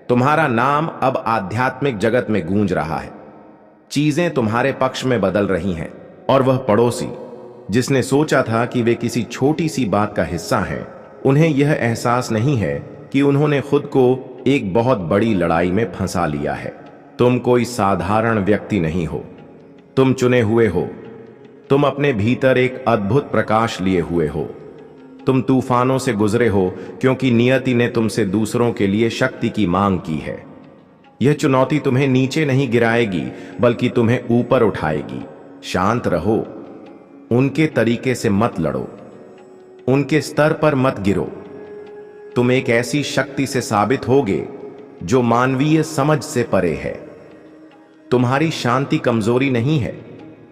तुम्हारा नाम अब आध्यात्मिक जगत में गूंज रहा है। चीजें तुम्हारे पक्ष में बदल रही हैं, और वह पड़ोसी जिसने सोचा था कि वे किसी छोटी सी बात का हिस्सा हैं, उन्हें यह एहसास नहीं है कि उन्होंने खुद को एक बहुत बड़ी लड़ाई में फंसा लिया है। तुम कोई साधारण व्यक्ति नहीं हो, तुम चुने हुए हो। तुम अपने भीतर एक अद्भुत प्रकाश लिए हुए हो। तुम तूफानों से गुजरे हो क्योंकि नियति ने तुमसे दूसरों के लिए शक्ति की मांग की है। यह चुनौती तुम्हें नीचे नहीं गिराएगी, बल्कि तुम्हें ऊपर उठाएगी। शांत रहो, उनके तरीके से मत लड़ो, उनके स्तर पर मत गिरो। तुम एक ऐसी शक्ति से साबित होगे जो मानवीय समझ से परे है। तुम्हारी शांति कमजोरी नहीं है,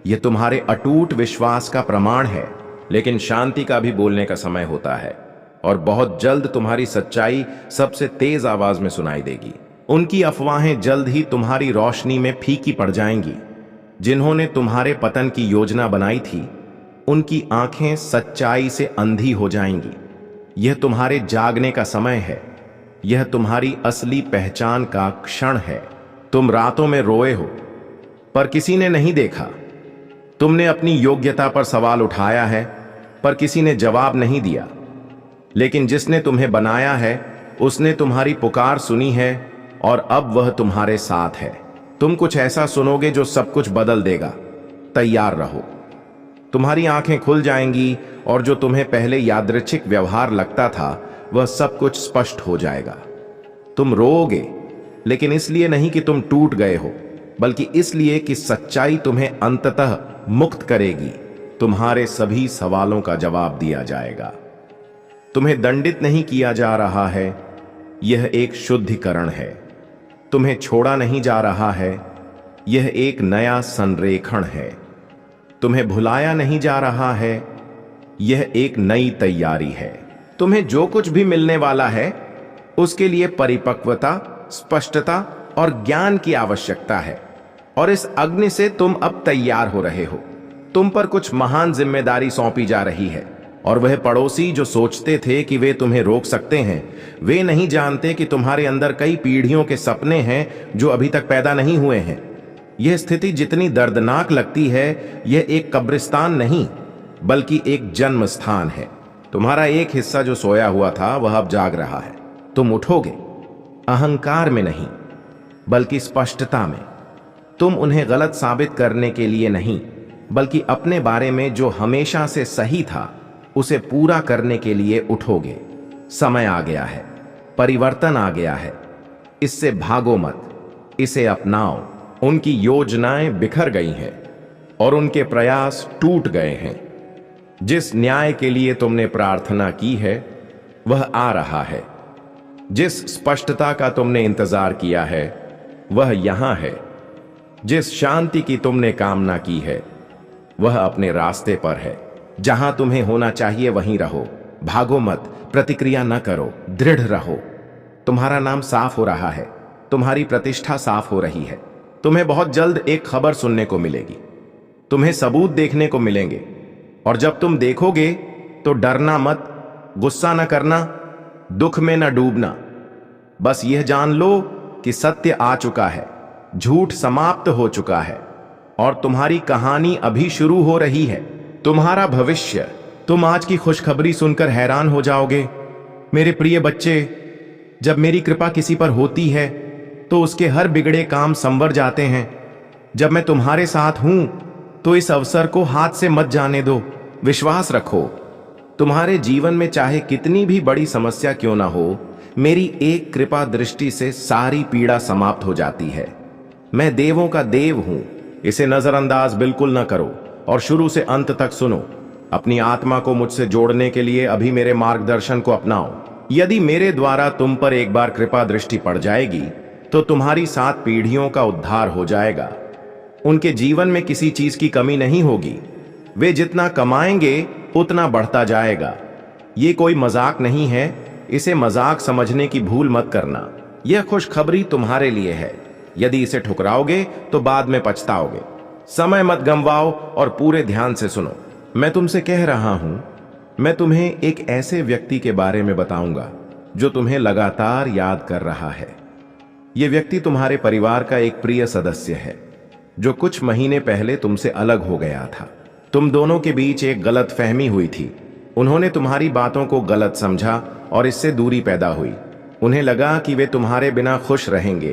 यह तुम्हारे अटूट विश्वास का प्रमाण है। लेकिन शांति का भी बोलने का समय होता है, और बहुत जल्द तुम्हारी सच्चाई सबसे तेज आवाज में सुनाई देगी। उनकी अफवाहें जल्द ही तुम्हारी रोशनी में फीकी पड़ जाएंगी। जिन्होंने तुम्हारे पतन की योजना बनाई थी, उनकी आंखें सच्चाई से अंधी हो जाएंगी। यह तुम्हारे जागने का समय है। यह तुम्हारी असली पहचान का क्षण है। तुम रातों में रोए हो, पर किसी ने नहीं देखा। तुमने अपनी योग्यता पर सवाल उठाया है, पर किसी ने जवाब नहीं दिया। लेकिन जिसने तुम्हें बनाया है, उसने तुम्हारी पुकार सुनी है, और अब वह तुम्हारे साथ है। तुम कुछ ऐसा सुनोगे जो सब कुछ बदल देगा। तैयार रहो। तुम्हारी आंखें खुल जाएंगी, और जो तुम्हें पहले यादृच्छिक व्यवहार लगता था, वह सब कुछ स्पष्ट हो जाएगा। तुम रोओगे, लेकिन इसलिए नहीं कि तुम टूट गए हो, बल्कि इसलिए कि सच्चाई तुम्हें अंततः मुक्त करेगी। तुम्हारे सभी सवालों का जवाब दिया जाएगा। तुम्हें दंडित नहीं किया जा रहा है, यह एक शुद्धिकरण है। तुम्हें छोड़ा नहीं जा रहा है, यह एक नया संरेखण है। तुम्हें भुलाया नहीं जा रहा है, यह एक नई तैयारी है। तुम्हें जो कुछ भी मिलने वाला है, उसके लिए परिपक्वता, स्पष्टता और ज्ञान की आवश्यकता है, और इस अग्नि से तुम अब तैयार हो रहे हो। तुम पर कुछ महान जिम्मेदारी सौंपी जा रही है, और वह पड़ोसी जो सोचते थे कि वे तुम्हें रोक सकते हैं, वे नहीं जानते कि तुम्हारे अंदर कई पीढ़ियों के सपने हैं जो अभी तक पैदा नहीं हुए हैं। यह स्थिति जितनी दर्दनाक लगती है, यह एक कब्रिस्तान नहीं, बल्कि एक जन्म स्थान है। तुम्हारा एक हिस्सा जो सोया हुआ था, वह अब जाग रहा है। तुम उठोगे, अहंकार में नहीं, बल्कि स्पष्टता में। तुम उन्हें गलत साबित करने के लिए नहीं, बल्कि अपने बारे में जो हमेशा से सही था, उसे पूरा करने के लिए उठोगे। समय आ गया है, परिवर्तन आ गया है। इससे भागो मत, इसे अपनाओ। उनकी योजनाएं बिखर गई हैं, और उनके प्रयास टूट गए हैं। जिस न्याय के लिए तुमने प्रार्थना की है, वह आ रहा है। जिस स्पष्टता का तुमने इंतजार किया है, वह यहां है। जिस शांति की तुमने कामना की है, वह अपने रास्ते पर है। जहां तुम्हें होना चाहिए वहीं रहो। भागो मत, प्रतिक्रिया न करो, दृढ़ रहो। तुम्हारा नाम साफ हो रहा है, तुम्हारी प्रतिष्ठा साफ हो रही है। तुम्हें बहुत जल्द एक खबर सुनने को मिलेगी। तुम्हें सबूत देखने को मिलेंगे। और जब तुम देखोगे तो डरना मत, गुस्सा न करना, दुख में न डूबना। बस यह जान लो कि सत्य आ चुका है, झूठ समाप्त हो चुका है और तुम्हारी कहानी अभी शुरू हो रही है। तुम्हारा भविष्य। तुम आज की खुशखबरी सुनकर हैरान हो जाओगे। मेरे प्रिय बच्चे, जब मेरी कृपा किसी पर होती है तो उसके हर बिगड़े काम संवर जाते हैं। जब मैं तुम्हारे साथ हूं तो इस अवसर को हाथ से मत जाने दो। विश्वास रखो, तुम्हारे जीवन में चाहे कितनी भी बड़ी समस्या क्यों ना हो, मेरी एक कृपा दृष्टि से सारी पीड़ा समाप्त हो जाती है। मैं देवों का देव हूं, इसे नजरअंदाज बिल्कुल न करो और शुरू से अंत तक सुनो। अपनी आत्मा को मुझसे जोड़ने के लिए अभी मेरे मार्गदर्शन को अपनाओ। यदि मेरे द्वारा तुम पर एक बार कृपा दृष्टि पड़ जाएगी तो तुम्हारी 7 पीढ़ियों का उद्धार हो जाएगा। उनके जीवन में किसी चीज की कमी नहीं होगी। वे जितना कमाएंगे उतना बढ़ता जाएगा। ये कोई मजाक नहीं है, इसे मजाक समझने की भूल मत करना। यह खुशखबरी तुम्हारे लिए है। यदि इसे ठुकराओगे तो बाद में पछताओगे। समय मत गंवाओ और पूरे ध्यान से सुनो। मैं तुमसे कह रहा हूं, मैं तुम्हें एक ऐसे व्यक्ति के बारे में बताऊंगा जो तुम्हें लगातार याद कर रहा है। यह व्यक्ति तुम्हारे परिवार का एक प्रिय सदस्य है जो कुछ महीने पहले तुमसे अलग हो गया था। तुम दोनों के बीच एक गलत फहमी हुई थी। उन्होंने तुम्हारी बातों को गलत समझा और इससे दूरी पैदा हुई। उन्हें लगा कि वे तुम्हारे बिना खुश रहेंगे।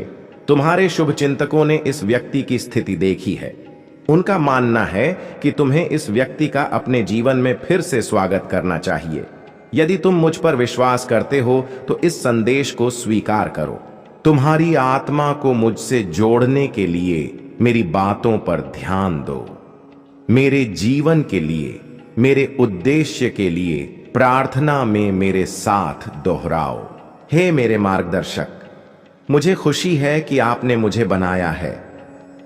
तुम्हारे शुभ चिंतकों ने इस व्यक्ति की स्थिति देखी है। उनका मानना है कि तुम्हें इस व्यक्ति का अपने जीवन में फिर से स्वागत करना चाहिए। यदि तुम मुझ पर विश्वास करते हो तो इस संदेश को स्वीकार करो। तुम्हारी आत्मा को मुझसे जोड़ने के लिए मेरी बातों पर ध्यान दो। मेरे जीवन के लिए, मेरे उद्देश्य के लिए प्रार्थना में मेरे साथ दोहराओ। हे मेरे मार्गदर्शक, मुझे खुशी है कि आपने मुझे बनाया है।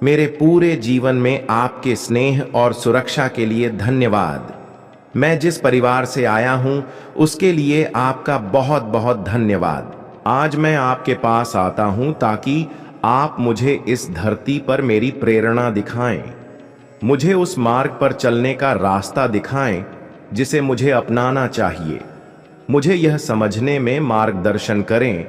मेरे पूरे जीवन में आपके स्नेह और सुरक्षा के लिए धन्यवाद। मैं जिस परिवार से आया हूं उसके लिए आपका बहुत बहुत धन्यवाद। आज मैं आपके पास आता हूं ताकि आप मुझे इस धरती पर मेरी प्रेरणा दिखाएं। मुझे उस मार्ग पर चलने का रास्ता दिखाएं जिसे मुझे अपनाना चाहिए। मुझे यह समझने में मार्गदर्शन करें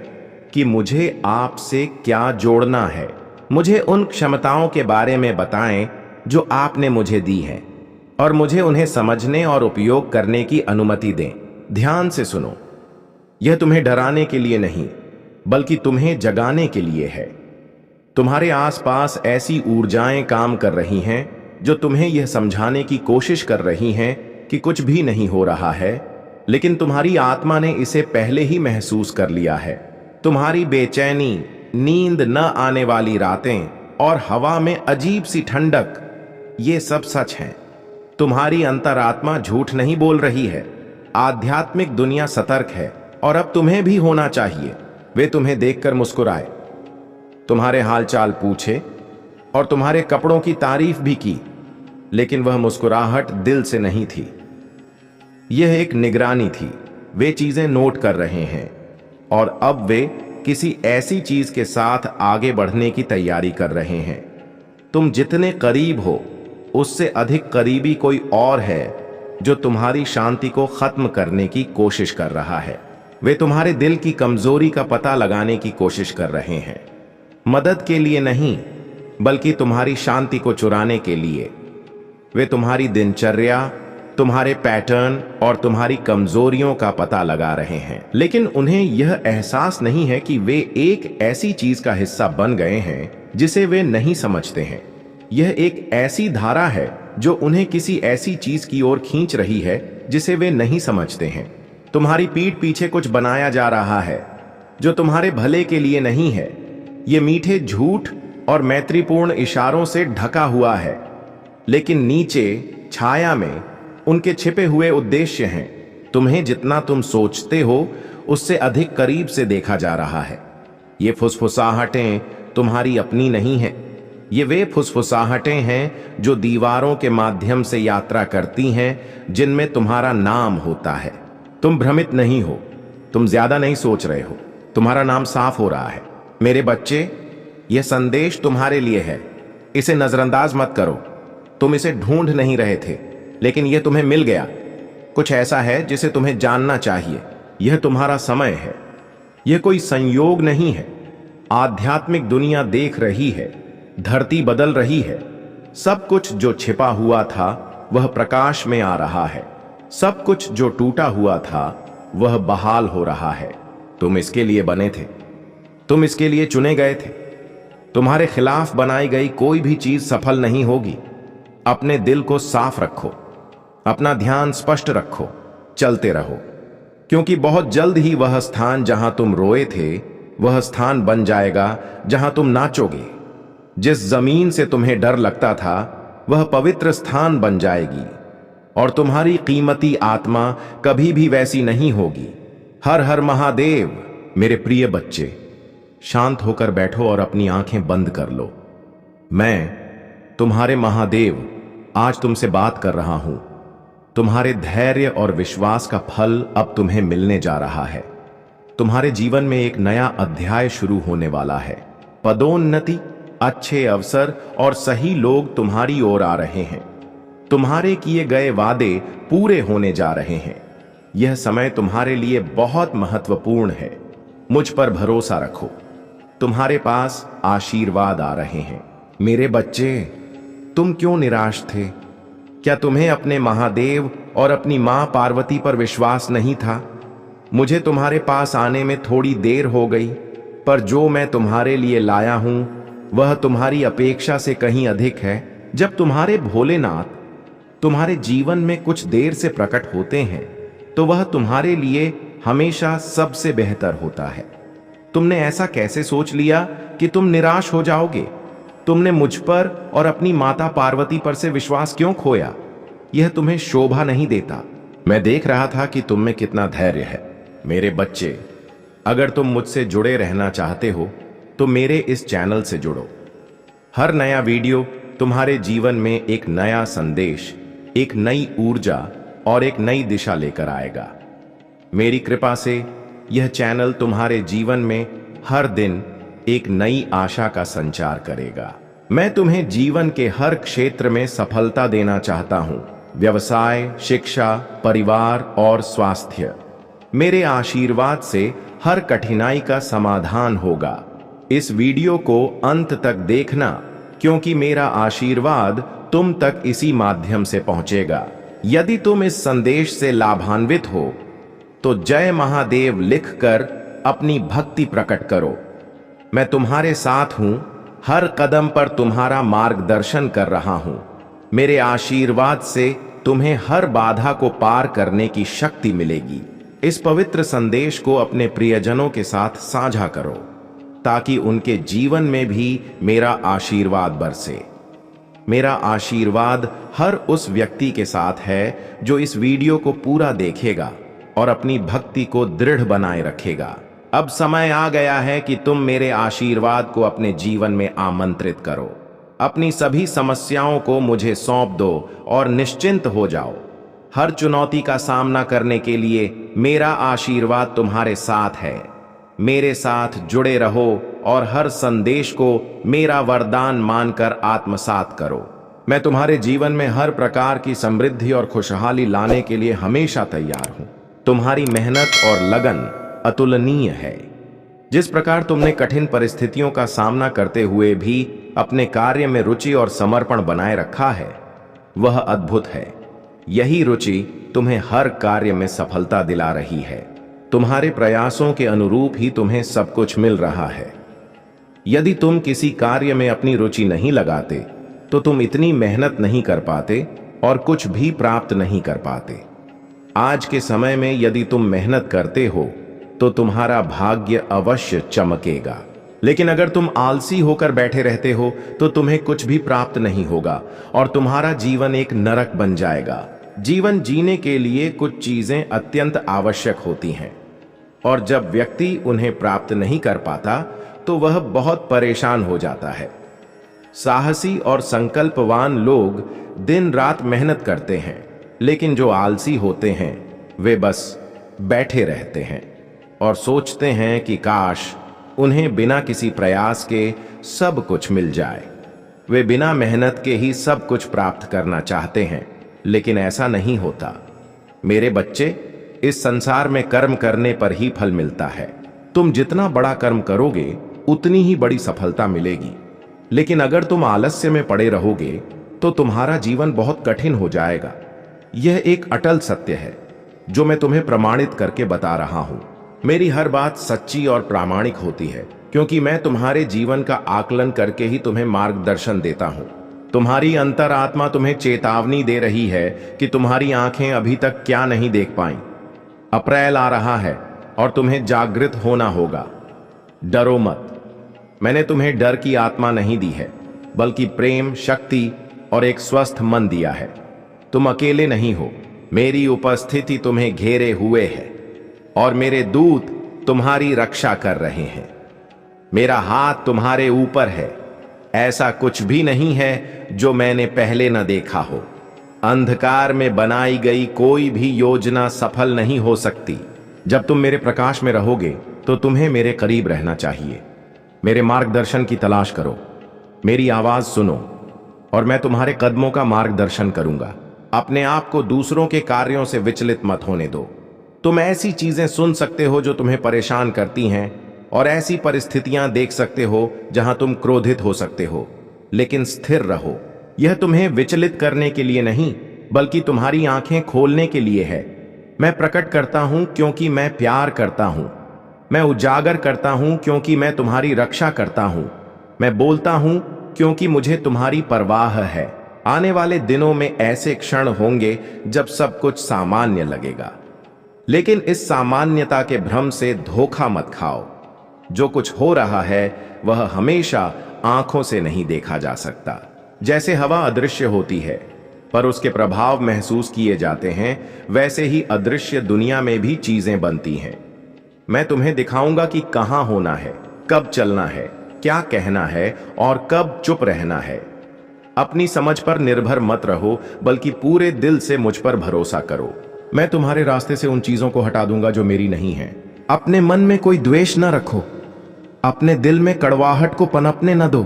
कि मुझे आपसे क्या जोड़ना है। मुझे उन क्षमताओं के बारे में बताएं जो आपने मुझे दी हैं और मुझे उन्हें समझने और उपयोग करने की अनुमति दें। ध्यान से सुनो, यह तुम्हें डराने के लिए नहीं बल्कि तुम्हें जगाने के लिए है। तुम्हारे आसपास ऐसी ऊर्जाएं काम कर रही हैं जो तुम्हें यह समझाने की कोशिश कर रही हैं कि कुछ भी नहीं हो रहा है, लेकिन तुम्हारी आत्मा ने इसे पहले ही महसूस कर लिया है। तुम्हारी बेचैनी, नींद न आने वाली रातें और हवा में अजीब सी ठंडक, ये सब सच हैं। तुम्हारी अंतरात्मा झूठ नहीं बोल रही है। आध्यात्मिक दुनिया सतर्क है और अब तुम्हें भी होना चाहिए। वे तुम्हें देखकर मुस्कुराए, तुम्हारे हालचाल पूछे और तुम्हारे कपड़ों की तारीफ भी की, लेकिन वह मुस्कुराहट दिल से नहीं थी। यह एक निगरानी थी। वे चीजें नोट कर रहे हैं और अब वे किसी ऐसी चीज के साथ आगे बढ़ने की तैयारी कर रहे हैं। तुम जितने करीब हो उससे अधिक करीबी कोई और है जो तुम्हारी शांति को खत्म करने की कोशिश कर रहा है। वे तुम्हारे दिल की कमजोरी का पता लगाने की कोशिश कर रहे हैं, मदद के लिए नहीं बल्कि तुम्हारी शांति को चुराने के लिए। वे तुम्हारी दिनचर्या, तुम्हारे पैटर्न और तुम्हारी कमजोरियों का पता लगा रहे हैं, लेकिन उन्हें यह एहसास नहीं है कि वे एक ऐसी चीज का हिस्सा बन गए हैं जिसे वे नहीं समझते हैं। यह एक ऐसी धारा है जो उन्हें किसी ऐसी चीज की ओर खींच रही है जिसे वे नहीं समझते हैं। तुम्हारी पीठ पीछे कुछ बनाया जा रहा है जो तुम्हारे भले के लिए नहीं है। ये मीठे झूठ और मैत्रीपूर्ण इशारों से ढका हुआ है, लेकिन नीचे छाया में उनके छिपे हुए उद्देश्य हैं। तुम्हें जितना तुम सोचते हो उससे अधिक करीब से देखा जा रहा है। ये फुसफुसाहटें तुम्हारी अपनी नहीं हैं। ये वे फुसफुसाहटें हैं जो दीवारों के माध्यम से यात्रा करती हैं, जिनमें तुम्हारा नाम होता है। तुम भ्रमित नहीं हो, तुम ज्यादा नहीं सोच रहे हो, तुम्हारा नाम साफ हो रहा है। मेरे बच्चे, यह संदेश तुम्हारे लिए है। इसे नजरअंदाज मत करो। तुम इसे ढूंढ नहीं रहे थे, लेकिन यह तुम्हें मिल गया। कुछ ऐसा है जिसे तुम्हें जानना चाहिए। यह तुम्हारा समय है। यह कोई संयोग नहीं है। आध्यात्मिक दुनिया देख रही है, धरती बदल रही है। सब कुछ जो छिपा हुआ था वह प्रकाश में आ रहा है। सब कुछ जो टूटा हुआ था वह बहाल हो रहा है। तुम इसके लिए बने थे। तुम इसके लिए चुने गए थे। तुम्हारे खिलाफ बनाई गई कोई भी चीज सफल नहीं होगी। अपने दिल को साफ रखो, अपना ध्यान स्पष्ट रखो, चलते रहो, क्योंकि बहुत जल्द ही वह स्थान जहां तुम रोए थे वह स्थान बन जाएगा जहां तुम नाचोगे। जिस जमीन से तुम्हें डर लगता था वह पवित्र स्थान बन जाएगी और तुम्हारी कीमती आत्मा कभी भी वैसी नहीं होगी। हर हर महादेव। मेरे प्रिय बच्चे, शांत होकर बैठो और अपनी आंखें बंद कर लो। मैं तुम्हारे महादेव आज तुमसे बात कर रहा हूं। तुम्हारे धैर्य और विश्वास का फल अब तुम्हें मिलने जा रहा है। तुम्हारे जीवन में एक नया अध्याय शुरू होने वाला है। पदोन्नति, अच्छे अवसर और सही लोग तुम्हारी ओर आ रहे हैं। तुम्हारे किए गए वादे पूरे होने जा रहे हैं। यह समय तुम्हारे लिए बहुत महत्वपूर्ण है। मुझ पर भरोसा रखो। तुम्हारे पास आशीर्वाद आ रहे हैं। मेरे बच्चे, तुम क्यों निराश थे? क्या तुम्हें अपने महादेव और अपनी मां पार्वती पर विश्वास नहीं था? मुझे तुम्हारे पास आने में थोड़ी देर हो गई, पर जो मैं तुम्हारे लिए लाया हूं वह तुम्हारी अपेक्षा से कहीं अधिक है। जब तुम्हारे भोलेनाथ तुम्हारे जीवन में कुछ देर से प्रकट होते हैं तो वह तुम्हारे लिए हमेशा सबसे बेहतर होता है। तुमने ऐसा कैसे सोच लिया कि तुम निराश हो जाओगे? तुमने मुझ पर और अपनी माता पार्वती पर से विश्वास क्यों खोया? यह तुम्हें शोभा नहीं देता। मैं देख रहा था कि तुम में कितना धैर्य है। मेरे बच्चे, अगर तुम मुझसे जुड़े रहना चाहते हो तो मेरे इस चैनल से जुड़ो। हर नया वीडियो तुम्हारे जीवन में एक नया संदेश, एक नई ऊर्जा और एक नई दिशा लेकर आएगा। मेरी कृपा से यह चैनल तुम्हारे जीवन में हर दिन एक नई आशा का संचार करेगा। मैं तुम्हें जीवन के हर क्षेत्र में सफलता देना चाहता हूं। व्यवसाय, शिक्षा, परिवार और स्वास्थ्य। मेरे आशीर्वाद से हर कठिनाई का समाधान होगा। इस वीडियो को अंत तक देखना, क्योंकि मेरा आशीर्वाद तुम तक इसी माध्यम से पहुंचेगा। यदि तुम इस संदेश से लाभान्वित हो तो जय महादेव लिखकर अपनी भक्ति प्रकट करो। मैं तुम्हारे साथ हूं। हर कदम पर तुम्हारा मार्गदर्शन कर रहा हूं। मेरे आशीर्वाद से तुम्हें हर बाधा को पार करने की शक्ति मिलेगी। इस पवित्र संदेश को अपने प्रियजनों के साथ साझा करो ताकि उनके जीवन में भी मेरा आशीर्वाद बरसे। मेरा आशीर्वाद हर उस व्यक्ति के साथ है जो इस वीडियो को पूरा देखेगा और अपनी भक्ति को दृढ़ बनाए रखेगा। अब समय आ गया है कि तुम मेरे आशीर्वाद को अपने जीवन में आमंत्रित करो। अपनी सभी समस्याओं को मुझे सौंप दो और निश्चिंत हो जाओ। हर चुनौती का सामना करने के लिए मेरा आशीर्वाद तुम्हारे साथ है। मेरे साथ जुड़े रहो और हर संदेश को मेरा वरदान मानकर आत्मसात करो। मैं तुम्हारे जीवन में हर प्रकार की समृद्धि और खुशहाली लाने के लिए हमेशा तैयार हूं। तुम्हारी मेहनत और लगन अतुलनीय है। जिस प्रकार तुमने कठिन परिस्थितियों का सामना करते हुए भी अपने कार्य में रुचि और समर्पण बनाए रखा है, वह अद्भुत है। यही रुचि तुम्हें हर कार्य में सफलता दिला रही है। तुम्हारे प्रयासों के अनुरूप ही तुम्हें सब कुछ मिल रहा है। यदि तुम किसी कार्य में अपनी रुचि नहीं लगाते तो तुम इतनी मेहनत नहीं कर पाते और कुछ भी प्राप्त नहीं कर पाते। आज के समय में यदि तुम मेहनत करते हो तो तुम्हारा भाग्य अवश्य चमकेगा। लेकिन अगर तुम आलसी होकर बैठे रहते हो तो तुम्हें कुछ भी प्राप्त नहीं होगा और तुम्हारा जीवन एक नरक बन जाएगा। जीवन जीने के लिए कुछ चीजें अत्यंत आवश्यक होती हैं और जब व्यक्ति उन्हें प्राप्त नहीं कर पाता तो वह बहुत परेशान हो जाता है। साहसी और संकल्पवान लोग दिन रात मेहनत करते हैं, लेकिन जो आलसी होते हैं वे बस बैठे रहते हैं और सोचते हैं कि काश उन्हें बिना किसी प्रयास के सब कुछ मिल जाए। वे बिना मेहनत के ही सब कुछ प्राप्त करना चाहते हैं, लेकिन ऐसा नहीं होता मेरे बच्चे। इस संसार में कर्म करने पर ही फल मिलता है। तुम जितना बड़ा कर्म करोगे उतनी ही बड़ी सफलता मिलेगी, लेकिन अगर तुम आलस्य में पड़े रहोगे तो तुम्हारा जीवन बहुत कठिन हो जाएगा। यह एक अटल सत्य है जो मैं तुम्हें प्रमाणित करके बता रहा हूं। मेरी हर बात सच्ची और प्रामाणिक होती है, क्योंकि मैं तुम्हारे जीवन का आकलन करके ही तुम्हें मार्गदर्शन देता हूं। तुम्हारी अंतरात्मा तुम्हें चेतावनी दे रही है कि तुम्हारी आंखें अभी तक क्या नहीं देख पाई। अप्रैल आ रहा है और तुम्हें जागृत होना होगा। डरो मत। मैंने तुम्हें डर की आत्मा नहीं दी है, बल्कि प्रेम, शक्ति और एक स्वस्थ मन दिया है। तुम अकेले नहीं हो। मेरी उपस्थिति तुम्हें घेरे हुए है और मेरे दूत तुम्हारी रक्षा कर रहे हैं। मेरा हाथ तुम्हारे ऊपर है। ऐसा कुछ भी नहीं है जो मैंने पहले न देखा हो। अंधकार में बनाई गई कोई भी योजना सफल नहीं हो सकती। जब तुम मेरे प्रकाश में रहोगे तो तुम्हें मेरे करीब रहना चाहिए। मेरे मार्गदर्शन की तलाश करो, मेरी आवाज सुनो और मैं तुम्हारे कदमों का मार्गदर्शन करूंगा। अपने आप को दूसरों के कार्यों से विचलित मत होने दो। तुम ऐसी चीजें सुन सकते हो जो तुम्हें परेशान करती हैं और ऐसी परिस्थितियां देख सकते हो जहां तुम क्रोधित हो सकते हो, लेकिन स्थिर रहो। यह तुम्हें विचलित करने के लिए नहीं, बल्कि तुम्हारी आंखें खोलने के लिए है। मैं प्रकट करता हूं क्योंकि मैं प्यार करता हूं। मैं उजागर करता हूं क्योंकि मैं तुम्हारी रक्षा करता हूं। मैं बोलता हूं क्योंकि मुझे तुम्हारी परवाह है। आने वाले दिनों में ऐसे क्षण होंगे जब सब कुछ सामान्य लगेगा, लेकिन इस सामान्यता के भ्रम से धोखा मत खाओ। जो कुछ हो रहा है वह हमेशा आंखों से नहीं देखा जा सकता। जैसे हवा अदृश्य होती है पर उसके प्रभाव महसूस किए जाते हैं, वैसे ही अदृश्य दुनिया में भी चीजें बनती हैं। मैं तुम्हें दिखाऊंगा कि कहां होना है, कब चलना है, क्या कहना है और कब चुप रहना है। अपनी समझ पर निर्भर मत रहो, बल्कि पूरे दिल से मुझ पर भरोसा करो। मैं तुम्हारे रास्ते से उन चीजों को हटा दूंगा जो मेरी नहीं है। अपने मन में कोई द्वेष न रखो। अपने दिल में कड़वाहट को पनपने न दो।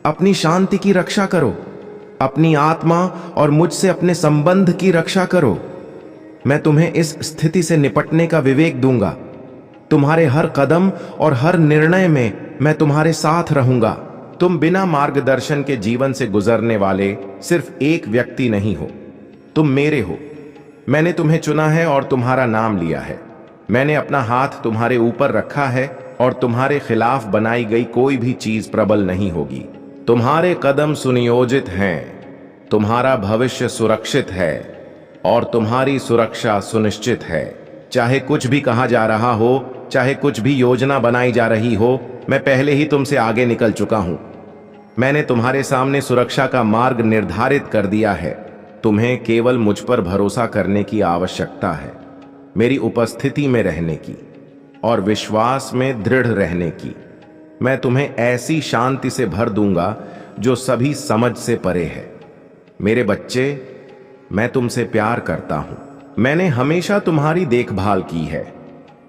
अपनी शांति की रक्षा करो। अपनी आत्मा और मुझसे अपने संबंध की रक्षा करो। मैं तुम्हें इस स्थिति से निपटने का विवेक दूंगा। तुम्हारे हर कदम और हर निर्णय में मैं तुम्हारे साथ रहूंगा। तुम बिना मार्गदर्शन के जीवन से गुजरने वाले सिर्फ एक व्यक्ति नहीं हो, तुम मेरे हो। मैंने तुम्हें चुना है और तुम्हारा नाम लिया है। मैंने अपना हाथ तुम्हारे ऊपर रखा है और तुम्हारे खिलाफ बनाई गई कोई भी चीज प्रबल नहीं होगी। तुम्हारे कदम सुनियोजित हैं, तुम्हारा भविष्य सुरक्षित है और तुम्हारी सुरक्षा सुनिश्चित है। चाहे कुछ भी कहा जा रहा हो, चाहे कुछ भी योजना बनाई जा रही हो, मैं पहले ही तुमसे आगे निकल चुका हूं। मैंने तुम्हारे सामने सुरक्षा का मार्ग निर्धारित कर दिया है। तुम्हें केवल मुझ पर भरोसा करने की आवश्यकता है, मेरी उपस्थिति में रहने की और विश्वास में दृढ़ रहने की। मैं तुम्हें ऐसी शांति से भर दूंगा जो सभी समझ से परे है। मेरे बच्चे, मैं तुमसे प्यार करता हूं। मैंने हमेशा तुम्हारी देखभाल की है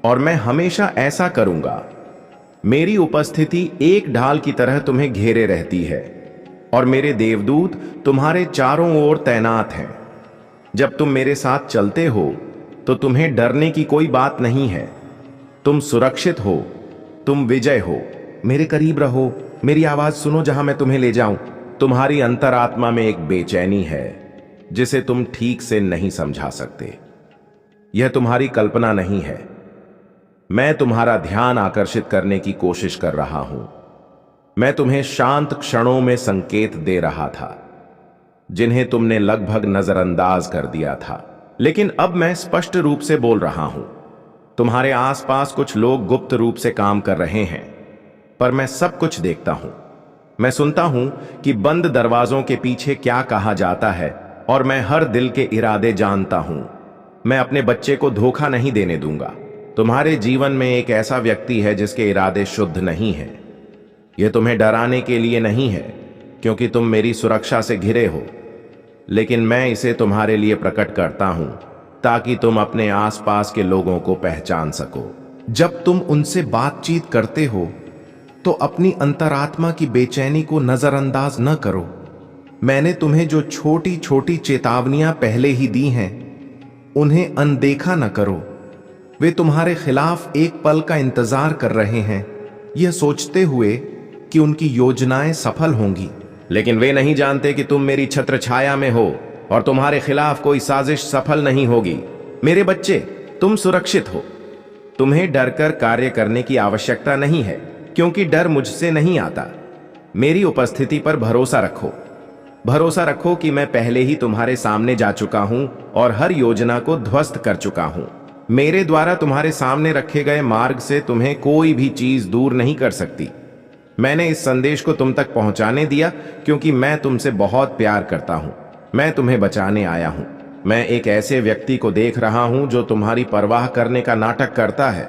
और मैं हमेशा ऐसा करूंगा। मेरी उपस्थिति एक ढाल की तरह तुम्हें घेरे रहती है और मेरे देवदूत तुम्हारे चारों ओर तैनात हैं। जब तुम मेरे साथ चलते हो तो तुम्हें डरने की कोई बात नहीं है। तुम सुरक्षित हो, तुम विजय हो। मेरे करीब रहो, मेरी आवाज सुनो जहां मैं तुम्हें ले जाऊं। तुम्हारी अंतरात्मा में एक बेचैनी है जिसे तुम ठीक से नहीं समझा सकते। यह तुम्हारी कल्पना नहीं है। मैं तुम्हारा ध्यान आकर्षित करने की कोशिश कर रहा हूं। मैं तुम्हें शांत क्षणों में संकेत दे रहा था जिन्हें तुमने लगभग नजरअंदाज कर दिया था, लेकिन अब मैं स्पष्ट रूप से बोल रहा हूं। तुम्हारे आसपास कुछ लोग गुप्त रूप से काम कर रहे हैं, पर मैं सब कुछ देखता हूं। मैं सुनता हूं कि बंद दरवाजों के पीछे क्या कहा जाता है और मैं हर दिल के इरादे जानता हूं। मैं अपने बच्चे को धोखा नहीं देने दूंगा। तुम्हारे जीवन में एक ऐसा व्यक्ति है जिसके इरादे शुद्ध नहीं हैं। यह तुम्हें डराने के लिए नहीं है, क्योंकि तुम मेरी सुरक्षा से घिरे हो, लेकिन मैं इसे तुम्हारे लिए प्रकट करता हूं ताकि तुम अपने आसपास के लोगों को पहचान सको। जब तुम उनसे बातचीत करते हो तो अपनी अंतरात्मा की बेचैनी को नजरअंदाज न करो। मैंने तुम्हें जो छोटी छोटी चेतावनियां पहले ही दी हैं, उन्हें अनदेखा न करो। वे तुम्हारे खिलाफ एक पल का इंतजार कर रहे हैं, यह सोचते हुए कि उनकी योजनाएं सफल होंगी। लेकिन वे नहीं जानते कि तुम मेरी छत्र छाया में हो और तुम्हारे खिलाफ कोई साजिश सफल नहीं होगी। मेरे बच्चे, तुम सुरक्षित हो। तुम्हें डरकर कार्य करने की आवश्यकता नहीं है, क्योंकि डर मुझसे नहीं आता। मेरी उपस्थिति पर भरोसा रखो। भरोसा रखो कि मैं पहले ही तुम्हारे सामने जा चुका हूं और हर योजना को ध्वस्त कर चुका हूं। मेरे द्वारा तुम्हारे सामने रखे गए मार्ग से तुम्हें कोई भी चीज दूर नहीं कर सकती। मैंने इस संदेश को तुम तक पहुंचाने दिया क्योंकि मैं तुमसे बहुत प्यार करता हूं। मैं तुम्हें बचाने आया हूं। मैं एक ऐसे व्यक्ति को देख रहा हूं जो तुम्हारी परवाह करने का नाटक करता है,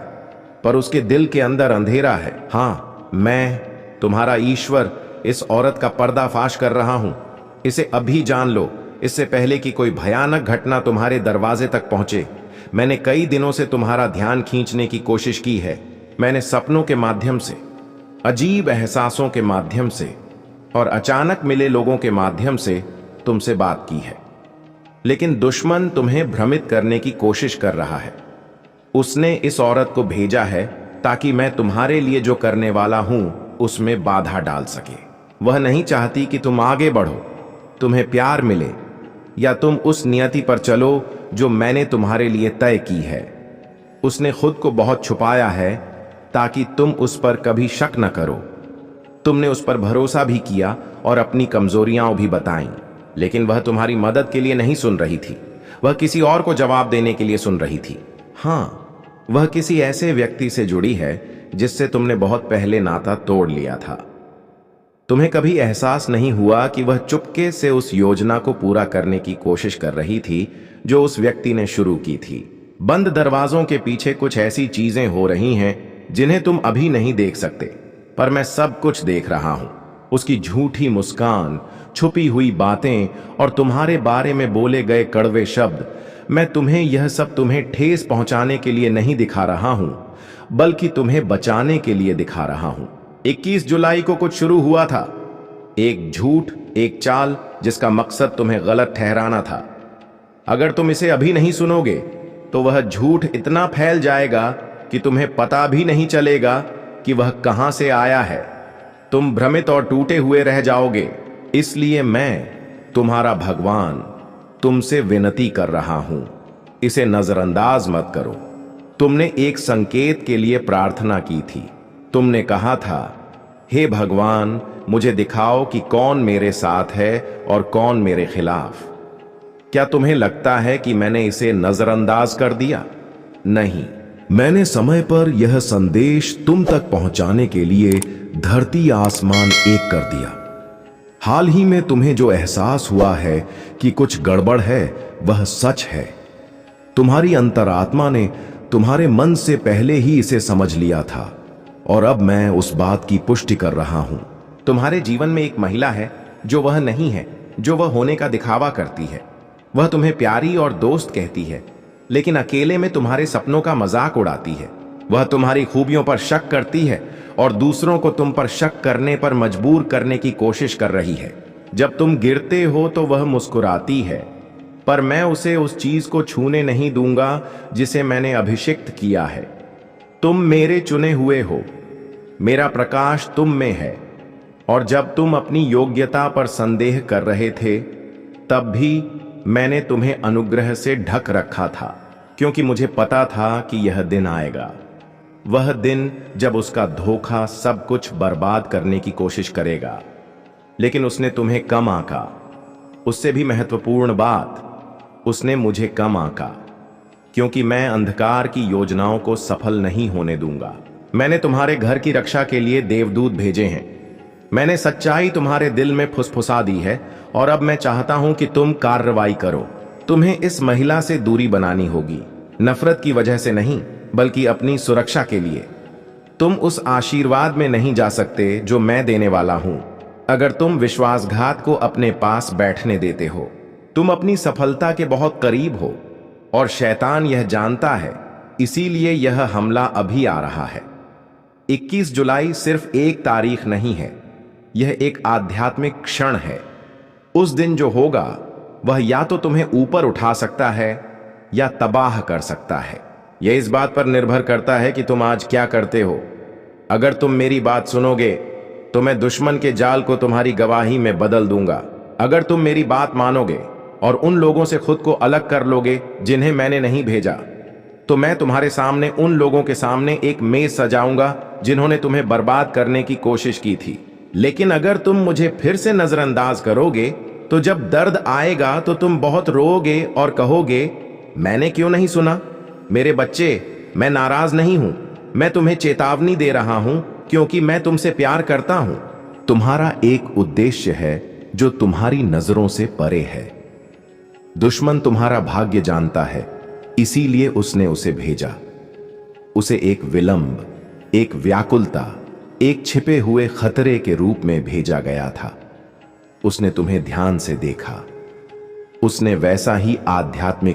पर उसके दिल के अंदर अंधेरा है। हाँ, मैं तुम्हारा ईश्वर इस औरत का पर्दाफाश कर रहा हूं। इसे अभी जान लो, इससे पहले कि कोई भयानक घटना तुम्हारे दरवाजे तक पहुंचे। मैंने कई दिनों से तुम्हारा ध्यान खींचने की कोशिश की है। मैंने सपनों के माध्यम से, अजीब एहसासों के माध्यम से और अचानक मिले लोगों के माध्यम से तुमसे बात की है, लेकिन दुश्मन तुम्हें भ्रमित करने की कोशिश कर रहा है। उसने इस औरत को भेजा है ताकि मैं तुम्हारे लिए जो करने वाला हूं उसमें बाधा डाल सके। वह नहीं चाहती कि तुम आगे बढ़ो, तुम्हें प्यार मिले या तुम उस नियति पर चलो जो मैंने तुम्हारे लिए तय की है। उसने खुद को बहुत छुपाया है ताकि तुम उस पर कभी शक न करो। तुमने उस पर भरोसा भी किया और अपनी कमजोरियां भी बताईं, लेकिन वह तुम्हारी मदद के लिए नहीं सुन रही थी। वह किसी और को जवाब देने के लिए सुन रही थी। हाँ, वह किसी ऐसे व्यक्ति से जुड़ी है जिससे तुमने बहुत पहले नाता तोड़ लिया था। तुम्हें कभी एहसास नहीं हुआ कि वह चुपके से उस योजना को पूरा करने की कोशिश कर रही थी जो उस व्यक्ति ने शुरू की थी। बंद दरवाजों के पीछे कुछ ऐसी चीजें हो रही हैं जिन्हें तुम अभी नहीं देख सकते, पर मैं सब कुछ देख रहा हूं। उसकी झूठी मुस्कान, छुपी हुई बातें और तुम्हारे बारे में बोले गए कड़वे शब्द। मैं तुम्हें यह सब तुम्हें ठेस पहुंचाने के लिए नहीं दिखा रहा हूं, बल्कि तुम्हें बचाने के लिए दिखा रहा हूं। 21 जुलाई को कुछ शुरू हुआ था। एक झूठ, एक चाल जिसका मकसद तुम्हें गलत ठहराना था। अगर तुम इसे अभी नहीं सुनोगे तो वह झूठ इतना फैल जाएगा कि तुम्हें पता भी नहीं चलेगा कि वह कहां से आया है। तुम भ्रमित और टूटे हुए रह जाओगे। इसलिए मैं, तुम्हारा भगवान, तुमसे विनती कर रहा हूं, इसे नजरअंदाज मत करो। तुमने एक संकेत के लिए प्रार्थना की थी। तुमने कहा था, हे भगवान, मुझे दिखाओ कि कौन मेरे साथ है और कौन मेरे खिलाफ। क्या तुम्हें लगता है कि मैंने इसे नजरअंदाज कर दिया? नहीं, मैंने समय पर यह संदेश तुम तक पहुंचाने के लिए धरती आसमान एक कर दिया। हाल ही में तुम्हें जो एहसास हुआ है कि कुछ गड़बड़ है, वह सच है। तुम्हारी अंतरात्मा ने तुम्हारे मन से पहले ही इसे समझ लिया था और अब मैं उस बात की पुष्टि कर रहा हूं। तुम्हारे जीवन में एक महिला है जो वह नहीं है, जो वह होने का दिखावा करती है। वह तुम्हें प्यारी और दोस्त कहती है, लेकिन अकेले में तुम्हारे सपनों का मजाक उड़ाती है। वह तुम्हारी खूबियों पर शक करती है और दूसरों को तुम पर शक करने पर मजबूर करने की कोशिश कर रही है। जब तुम गिरते हो तो वह मुस्कुराती है, पर मैं उसे उस चीज को छूने नहीं दूंगा जिसे मैंने अभिषिक्त किया है। तुम मेरे चुने हुए हो, मेरा प्रकाश तुम में है, और जब तुम अपनी योग्यता पर संदेह कर रहे थे, तब भी मैंने तुम्हें अनुग्रह से ढक रखा था, क्योंकि मुझे पता था कि यह दिन आएगा। वह दिन जब उसका धोखा सब कुछ बर्बाद करने की कोशिश करेगा। लेकिन उसने तुम्हें कम आंका। उससे भी महत्वपूर्ण बात, उसने मुझे कम आंका, क्योंकि मैं अंधकार की योजनाओं को सफल नहीं होने दूंगा। मैंने तुम्हारे घर की रक्षा के लिए देवदूत भेजे हैं। मैंने सच्चाई तुम्हारे दिल में फुसफुसा दी है और अब मैं चाहता हूं कि तुम कार्रवाई करो। तुम्हें इस महिला से दूरी बनानी होगी, नफरत की वजह से नहीं, बल्कि अपनी सुरक्षा के लिए। तुम उस आशीर्वाद में नहीं जा सकते जो मैं देने वाला हूं अगर तुम विश्वासघात को अपने पास बैठने देते हो। तुम अपनी सफलता के बहुत करीब हो और शैतान यह जानता है, इसीलिए यह हमला अभी आ रहा है। 21 जुलाई सिर्फ एक तारीख नहीं है, यह एक आध्यात्मिक क्षण है। उस दिन जो होगा वह या तो तुम्हें ऊपर उठा सकता है या तबाह कर सकता है। यह इस बात पर निर्भर करता है कि तुम आज क्या करते हो। अगर तुम मेरी बात सुनोगे तो मैं दुश्मन के जाल को तुम्हारी गवाही में बदल दूंगा। अगर तुम मेरी बात मानोगे और उन लोगों से खुद को अलग कर लोगे जिन्हें मैंने नहीं भेजा, तो मैं तुम्हारे सामने उन लोगों के सामने एक मेज सजाऊंगा जिन्होंने तुम्हें बर्बाद करने की कोशिश की थी। लेकिन अगर तुम मुझे फिर से नजरअंदाज करोगे तो जब दर्द आएगा तो तुम बहुत रोओगे और कहोगे, मैंने क्यों नहीं सुना। मेरे बच्चे, मैं नाराज नहीं हूं। मैं तुम्हें चेतावनी दे रहा हूं क्योंकि मैं तुमसे प्यार करता हूं। तुम्हारा एक उद्देश्य है जो तुम्हारी नजरों से परे है। दुश्मन तुम्हारा भाग्य जानता है, इसीलिए उसने उसे भेजा। उसे एक विलंब, एक व्याकुलता, एक छिपे हुए खतरे के रूप में भेजा गया था। उसने तुम्हें ध्यान से देखा। उसने वैसा ही आध्यात्मिक